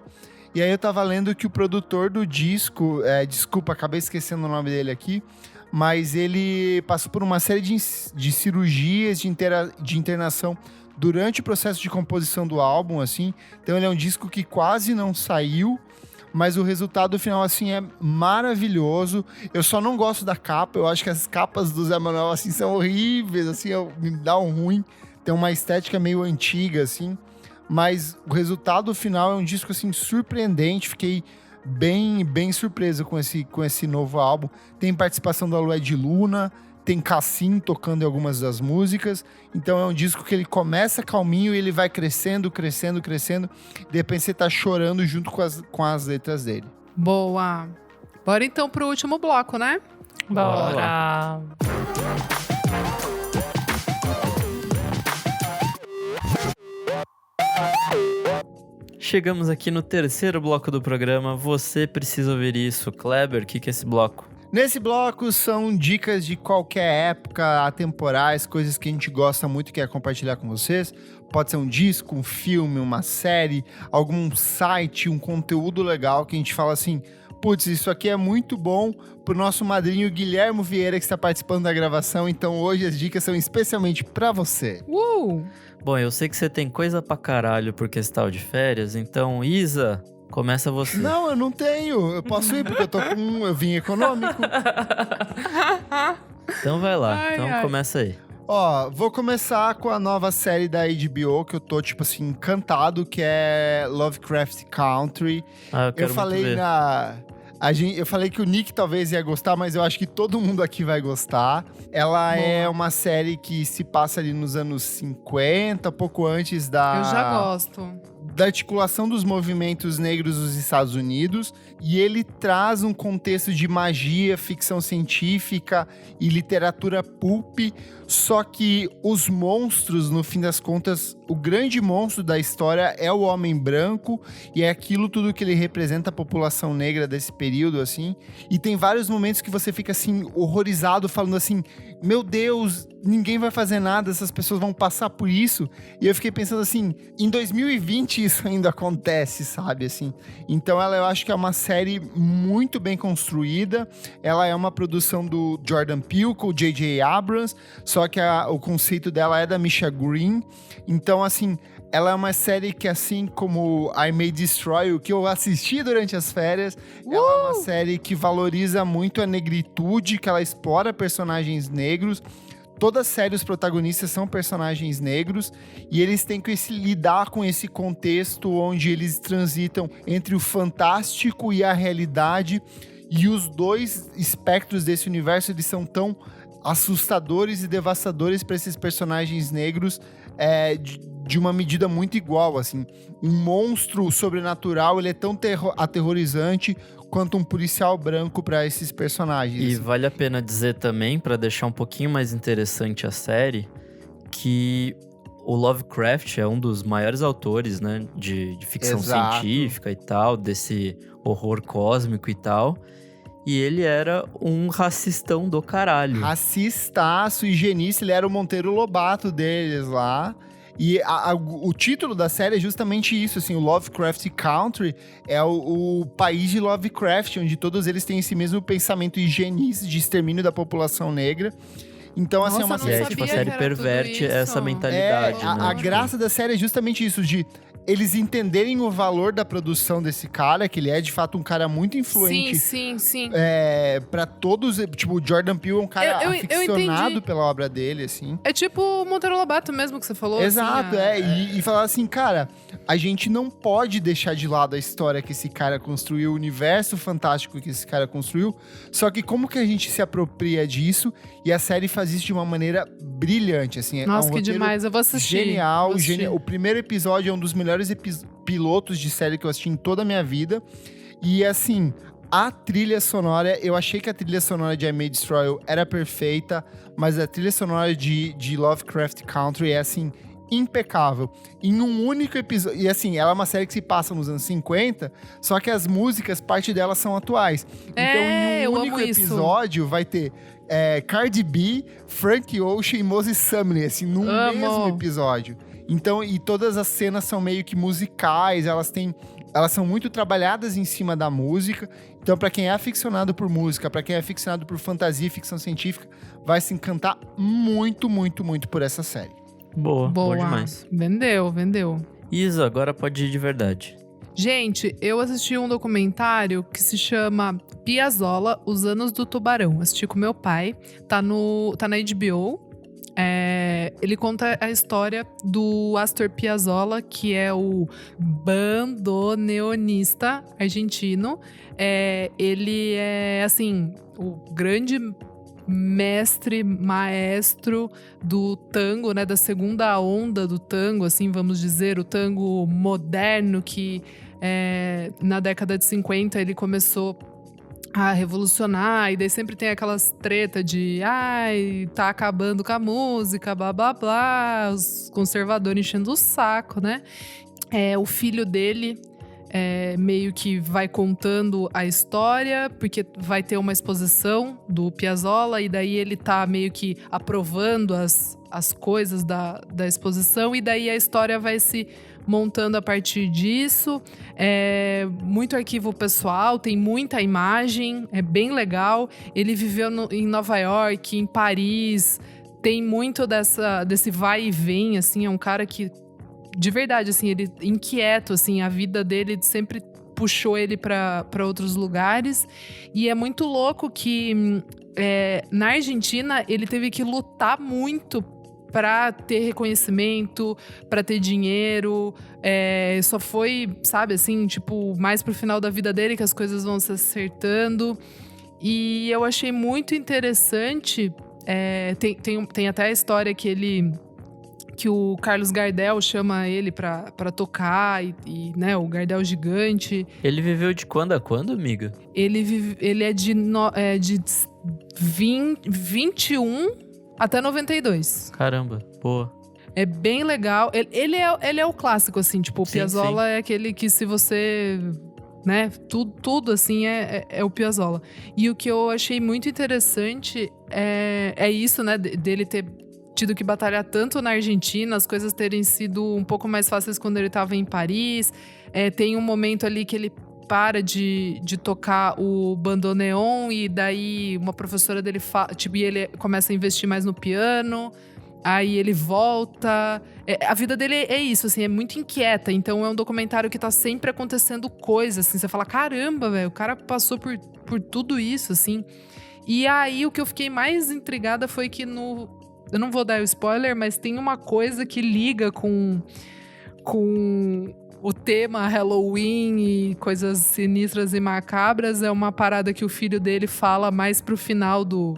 E aí eu tava lendo que o produtor do disco, desculpa, acabei esquecendo o nome dele aqui, mas ele passou por uma série de cirurgias, de internação durante o processo de composição do álbum, assim. Então ele é um disco que quase não saiu, mas o resultado final, assim, é maravilhoso. Eu só não gosto da capa, eu acho que as capas do Zé Manuel, assim, são horríveis, assim, me dá um ruim. Tem uma estética meio antiga, assim. Mas o resultado final é um disco, assim, surpreendente. Fiquei bem surpreso com esse novo álbum. Tem participação da Lued Luna, tem Cassim tocando em algumas das músicas. Então é um disco que ele começa calminho e ele vai crescendo. De repente você tá chorando junto com as letras dele. Boa. Bora então pro último bloco, né? Bora! Chegamos aqui no terceiro bloco do programa. Você precisa ouvir isso. Kleber, o que é esse bloco? Nesse bloco são dicas de qualquer época, atemporais, coisas que a gente gosta muito e quer compartilhar com vocês. Pode ser um disco, um filme, uma série, algum site, um conteúdo legal que a gente fala assim: putz, isso aqui é muito bom pro nosso madrinho Guilherme Vieira, que está participando da gravação. Então hoje as dicas são especialmente pra você. Bom, eu sei que você tem coisa pra caralho porque você tá de férias, então Isa, começa você. Não, eu não tenho. Eu posso ir porque eu vim econômico. Então vai lá, começa aí. Ó, vou começar com a nova série da HBO que eu tô, tipo assim, encantado, que é Lovecraft Country. Eu quero falei muito ver. Eu falei que o Nick talvez ia gostar, mas eu acho que todo mundo aqui vai gostar. Ela é uma série que se passa ali nos anos 50, pouco antes Eu já gosto. da articulação dos movimentos negros dos Estados Unidos, e ele traz um contexto de magia, ficção científica e literatura pulp, só que os monstros, no fim das contas, o grande monstro da história é o homem branco, e é aquilo tudo que ele representa a população negra desse período, assim. E tem vários momentos que você fica, assim, horrorizado, falando assim: meu Deus, ninguém vai fazer nada, essas pessoas vão passar por isso. E eu fiquei pensando assim, em 2020 isso ainda acontece, sabe, assim. Então eu acho que é uma série muito bem construída. Ela é uma produção do Jordan Peele com o J.J. Abrams, só que o conceito dela é da Misha Green. Então, assim, ela é uma série que, assim como I May Destroy, o que eu assisti durante as férias, ela é uma série que valoriza muito a negritude, que ela explora personagens negros. Toda a série, os protagonistas são personagens negros, e eles têm que lidar com esse contexto onde eles transitam entre o fantástico e a realidade, e os dois espectros desse universo, eles são tão assustadores e devastadores para esses personagens negros, de uma medida muito igual, assim. Um monstro sobrenatural, ele é tão aterrorizante quanto um policial branco para esses personagens. E assim. vale a pena dizer também, para deixar um pouquinho mais interessante a série, que o Lovecraft é um dos maiores autores, né, de ficção Exato. científica e tal, desse horror cósmico e tal. E ele era um racistão do caralho. Racistaço, higienista, ele era o Monteiro Lobato deles lá. E o título da série é justamente isso, assim, o Lovecraft Country é o país de Lovecraft, onde todos eles têm esse mesmo pensamento higienista de extermínio da população negra. Então, assim, é uma Nossa, E eu aí, não tipo, a sabia série que era tudo perverte isso. essa mentalidade, né? A Tipo, graça da série é justamente isso, de eles entenderem o valor da produção desse cara, que ele é de fato um cara muito influente. Sim. Pra todos, tipo, o Jordan Peele é um cara Eu aficionado entendi. pela obra dele, assim. É tipo o Monteiro Lobato mesmo que você falou. Exato, assim, e falar assim, cara, a gente não pode deixar de lado a história que esse cara construiu, o universo fantástico que esse cara construiu, só que como que a gente se apropria disso, e a série faz isso de uma maneira brilhante, assim. Nossa, é um que roteiro demais. Eu vou assistir. Genial, Vou assistir. genial. O primeiro episódio é um dos melhores pilotos de série que eu assisti em toda a minha vida, e assim... A trilha sonora, eu achei que a trilha sonora de I May Destroy You era perfeita, mas a trilha sonora de Lovecraft Country é, assim, impecável. Em um único episódio... E, assim, ela é uma série que se passa nos anos 50, só que as músicas, parte delas são atuais. Então, em eu um amo único isso. episódio, vai ter Cardi B, Frank Ocean e Moses Sumney, assim, num Amo. mesmo episódio. Então, e todas as cenas são meio que musicais, elas são muito trabalhadas em cima da música. Então, pra quem é aficionado por música, pra quem é aficionado por fantasia e ficção científica, vai se encantar muito, muito, muito por essa série. boa Boa. demais. Vendeu. Isa, agora pode ir de verdade. Gente, eu assisti um documentário que se chama Piazzolla, Os Anos do Tubarão. Assisti com meu pai. Tá na HBO. Ele conta a história do Astor Piazzolla, que é o bandoneonista argentino. Ele é, assim, o grande maestro do tango, né? Da segunda onda do tango, assim, vamos dizer. O tango moderno que na década de 50 ele começou a revolucionar, e daí sempre tem aquelas treta de tá acabando com a música, blá blá blá, os conservadores enchendo o saco, né? O filho dele meio que vai contando a história, porque vai ter uma exposição do Piazzolla, e daí ele tá meio que aprovando as coisas da exposição, e daí a história vai se montando a partir disso. Muito arquivo pessoal, tem muita imagem, é bem legal. Ele viveu em Nova York, em Paris, tem muito desse vai e vem, assim, é um cara que, de verdade, assim, ele inquieto, assim, a vida dele sempre puxou ele para outros lugares. E é muito louco que na Argentina ele teve que lutar muito para ter reconhecimento, para ter dinheiro. Só foi, sabe, assim, tipo, mais pro final da vida dele que as coisas vão se acertando. E eu achei muito interessante. Tem até a história que o Carlos Gardel chama ele pra tocar, e né, o Gardel gigante. Ele viveu de quando a quando, amiga? Ele é de 21 até 92. Caramba, boa. É bem legal. Ele é o clássico, assim. Tipo, o Sim, Piazzolla é aquele que, se você... né, tudo assim, é o Piazzolla. E o que eu achei muito interessante é isso, né, dele ter tido que batalhar tanto na Argentina, as coisas terem sido um pouco mais fáceis quando ele estava em Paris. Tem um momento ali que ele para de tocar o bandoneon, e daí uma professora dele e ele começa a investir mais no piano, aí ele volta. A vida dele é isso, assim, é muito inquieta. Então é um documentário que tá sempre acontecendo coisas, assim, você fala, caramba, velho, o cara passou por tudo isso, assim. E aí o que eu fiquei mais intrigada foi que eu não vou dar o spoiler, mas tem uma coisa que liga com o tema Halloween e coisas sinistras e macabras. É uma parada que o filho dele fala mais pro final do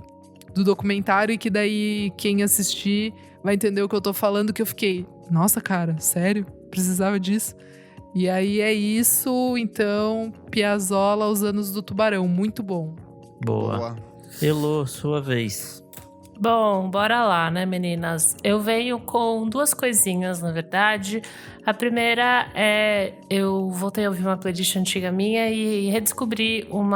documentário, e que daí quem assistir vai entender o que eu tô falando, que eu fiquei, nossa, cara, sério? Precisava disso? E aí é isso, então, Piazzolla, Os Anos do Tubarão, muito bom. Boa. Elô, sua vez. Bom, bora lá, né, meninas? Eu venho com duas coisinhas, na verdade. A primeira é... eu voltei a ouvir uma playlist antiga minha e redescobri um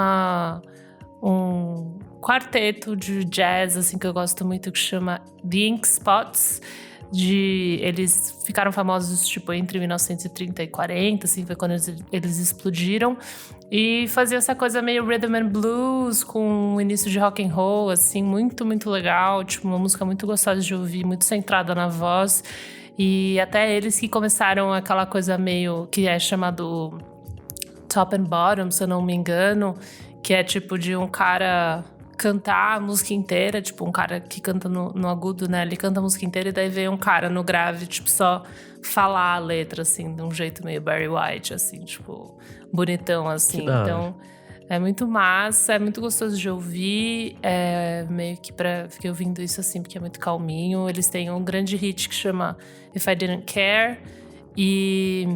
quarteto de jazz, assim, que eu gosto muito, que chama The Ink Spots. Eles ficaram famosos, tipo, entre 1930 e 40, assim, foi quando eles explodiram. E fazia essa coisa meio rhythm and blues, com o início de rock and roll, assim, muito, muito legal. Tipo, uma música muito gostosa de ouvir, muito centrada na voz. E até eles que começaram aquela coisa meio... que é chamado top and bottom, se eu não me engano. Que é tipo de um cara... cantar a música inteira, tipo, um cara que canta no agudo, né? Ele canta a música inteira e daí vem um cara no grave, tipo, só falar a letra, assim, de um jeito meio Barry White, assim, tipo, bonitão, assim. Então, é muito massa, é muito gostoso de ouvir, meio que fiquei ouvindo isso, assim, porque é muito calminho. Eles têm um grande hit que chama If I Didn't Care, e...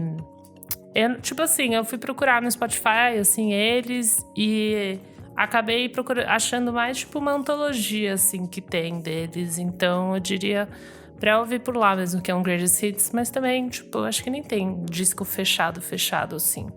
tipo assim, eu fui procurar no Spotify, assim, eles, e... acabei achando mais, tipo, uma antologia, assim, que tem deles. Então, eu diria pra ouvir por lá mesmo, que é um Greatest Hits. Mas também, tipo, acho que nem tem disco fechado, assim.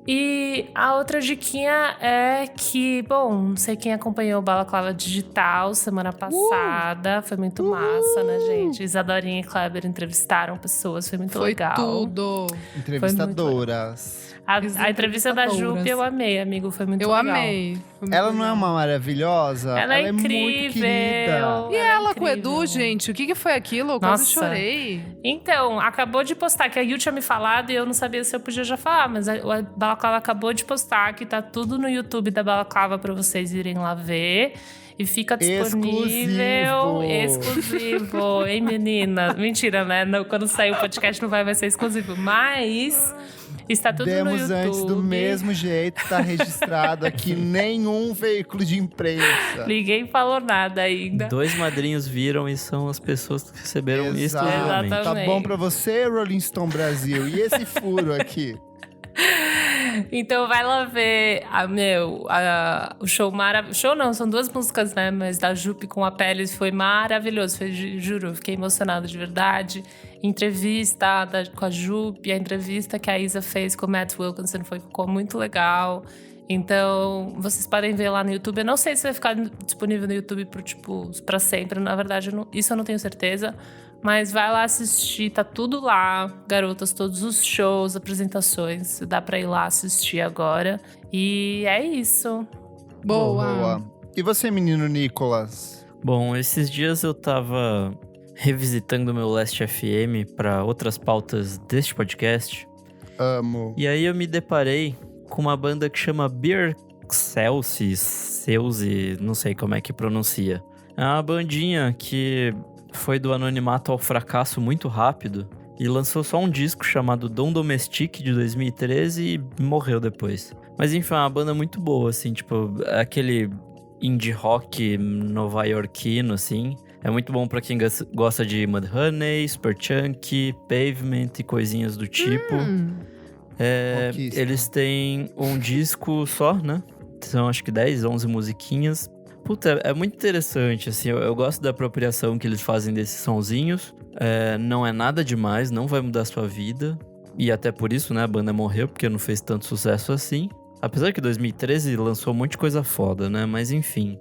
E a outra diquinha é que, bom, não sei quem acompanhou o Balaclava Digital semana passada. Foi muito massa, né, gente? Isadorinha e Kleber entrevistaram pessoas, foi muito legal. Foi tudo. Entrevistadoras. A entrevista da Jupe eu amei, amigo. Foi muito legal. Eu amei. Ela não é uma maravilhosa? Ela é muito incrível. querida. E ela com o Edu, gente? O que foi aquilo? Eu quase chorei. Então, acabou de postar, que a Yu tinha me falado e eu não sabia se eu podia já falar. Mas a Balaclava acabou de postar que tá tudo no YouTube da Balaclava pra vocês irem lá ver. E fica disponível. Exclusivo. Hein, menina? Mentira, né? Quando sair o podcast não vai ser exclusivo. Mas... está tudo no YouTube. Antes do mesmo jeito, tá registrado aqui nenhum veículo de imprensa. Ninguém falou nada ainda. 2 madrinhos viram e são as pessoas que receberam isso. Exatamente. Tá bom pra você, Rolling Stone Brasil? E esse furo aqui? Então vai lá ver o show maravilhoso. Show não, são 2 músicas, né? Mas da Jupe com a Pele foi maravilhoso. Juro, fiquei emocionada de verdade. Entrevista com a Jupe, a entrevista que a Isa fez com o Matt Wilkinson ficou muito legal. Então, vocês podem ver lá no YouTube. Eu não sei se vai ficar disponível no YouTube pra sempre. Na verdade, isso eu não tenho certeza. Mas vai lá assistir, tá tudo lá. Garotas, todos os shows, apresentações. Dá pra ir lá assistir agora. E é isso. Boa. E você, menino Nicolas? Bom, esses dias eu tava revisitando meu Last FM para outras pautas deste podcast. Amo. E aí eu me deparei com uma banda que chama Beer Celsi, não sei como é que pronuncia. É uma bandinha que foi do anonimato ao fracasso muito rápido e lançou só um disco chamado Dom Domestique de 2013 e morreu depois. Mas enfim, é uma banda muito boa, assim, tipo, aquele indie rock nova-iorquino, assim. É muito bom pra quem gosta de Mudhoney, Superchunk, Pavement e coisinhas do tipo. Eles têm um disco só, né? São acho que 10, 11 musiquinhas. Puta, é muito interessante, assim. Eu gosto da apropriação que eles fazem desses sonzinhos. Não é nada demais, não vai mudar a sua vida. E até por isso, né, a banda morreu, porque não fez tanto sucesso assim. Apesar que 2013 lançou um monte de coisa foda, né? Mas enfim.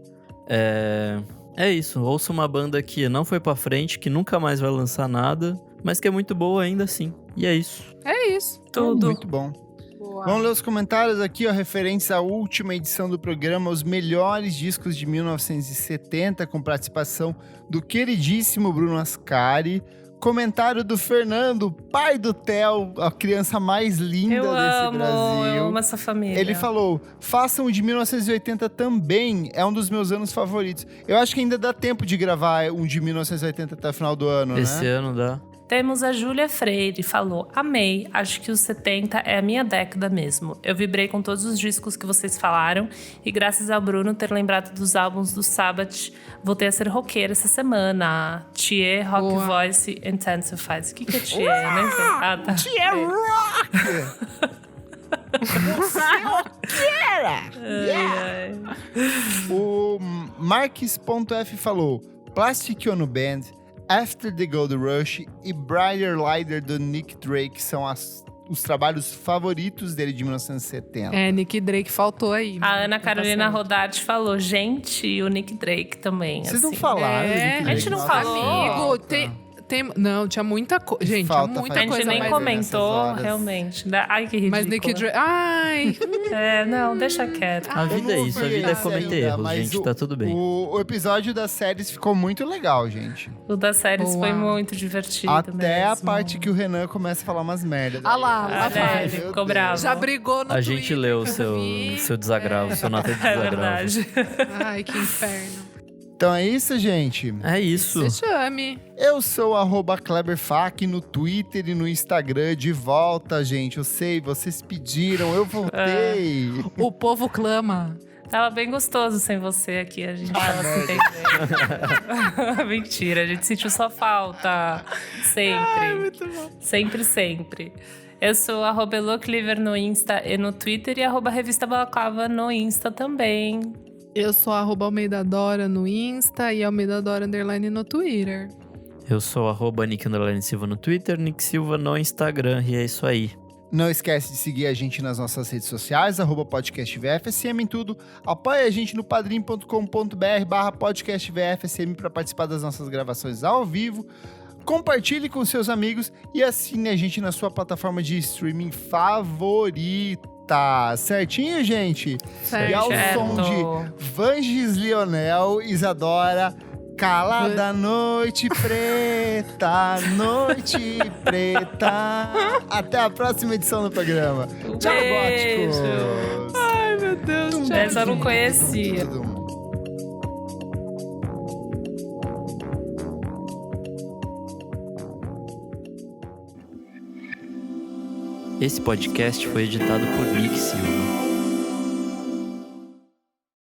É isso, ouça uma banda que não foi pra frente, que nunca mais vai lançar nada, mas que é muito boa ainda assim. E é isso. É isso. Tudo. Muito bom. Boa. Vamos ler os comentários aqui, ó, referentes à última edição do programa, os melhores discos de 1970, com participação do queridíssimo Bruno Ascari. Comentário do Fernando, pai do Theo, a criança mais linda desse Brasil. Eu amo essa família. Ele falou, façam o de 1980 também, é um dos meus anos favoritos. Eu acho que ainda dá tempo de gravar um de 1980 até o final do ano, Esse né? ano dá. Temos a Júlia Freire, falou: amei, acho que os 70 é a minha década mesmo. Eu vibrei com todos os discos que vocês falaram e graças ao Bruno ter lembrado dos álbuns do Sabbath, voltei a ser roqueira essa semana. Thier Rock Boa. Voice Intensifies. O que é Thier? Nem sei. Ah, tá. Thier Rock! Você é roqueira! Yeah! O Marques.f falou: Plastic Ono Band, After the Gold Rush e Brighter Lighter do Nick Drake são os trabalhos favoritos dele de 1970. Nick Drake faltou aí. A Ana Carolina certo. Rodarte falou, gente, e o Nick Drake também. Vocês assim. não falaram do Nick Drake? A gente não Nossa, falou. Amigo, não, tinha muita coisa. Gente, Falta, tinha muita faz A gente coisa nem mais comentou. comentou, Nessas horas. realmente. Ai, que ridículo. Mas Nick Drake. Ai! Não, deixa quieto. A vida é isso, a vida é cometer erros, Mas gente, tá tudo bem. O episódio das séries ficou muito legal, gente. O das séries Boa. foi muito divertido Até a mesmo. parte que o Renan começa a falar umas merdas. Ah lá, lá Olha, vai. ele ficou bravo. Já brigou no A gente Twitter, leu o que eu vi. seu desagravo, seu nota de É desagravo. verdade. Ai, que inferno. Então é isso, gente. É isso. Se chame. Eu sou @KleberFac no Twitter e no Instagram. De volta, gente. Eu sei, vocês pediram, eu voltei. O povo clama. Tava bem gostoso sem você aqui, a gente tava se entendendo. Mentira, a gente sentiu sua falta. Sempre. Muito bom. Sempre, sempre. Eu sou @EloCliver no Insta e no Twitter e @Revista Balaclava no Insta também. Eu sou @Almeida Dora no Insta e Almeida Dora _ no Twitter. Eu sou @Nick_Silva no Twitter, Nick Silva no Instagram, e é isso aí. Não esquece de seguir a gente nas nossas redes sociais, @podcastvfsm em tudo. Apoie a gente no padrim.com.br/podcastvfsm para participar das nossas gravações ao vivo. Compartilhe com seus amigos e assine a gente na sua plataforma de streaming favorita. Certinho, gente? Certo. E ao som de Vanges Lionel, Isadora, calada noite preta, noite preta. Até a próxima edição do programa. Tchau, Beijo. góticos. Ai, meu Deus. Tchau. Essa eu não conhecia. Todo mundo. Esse podcast foi editado por Nick Silva.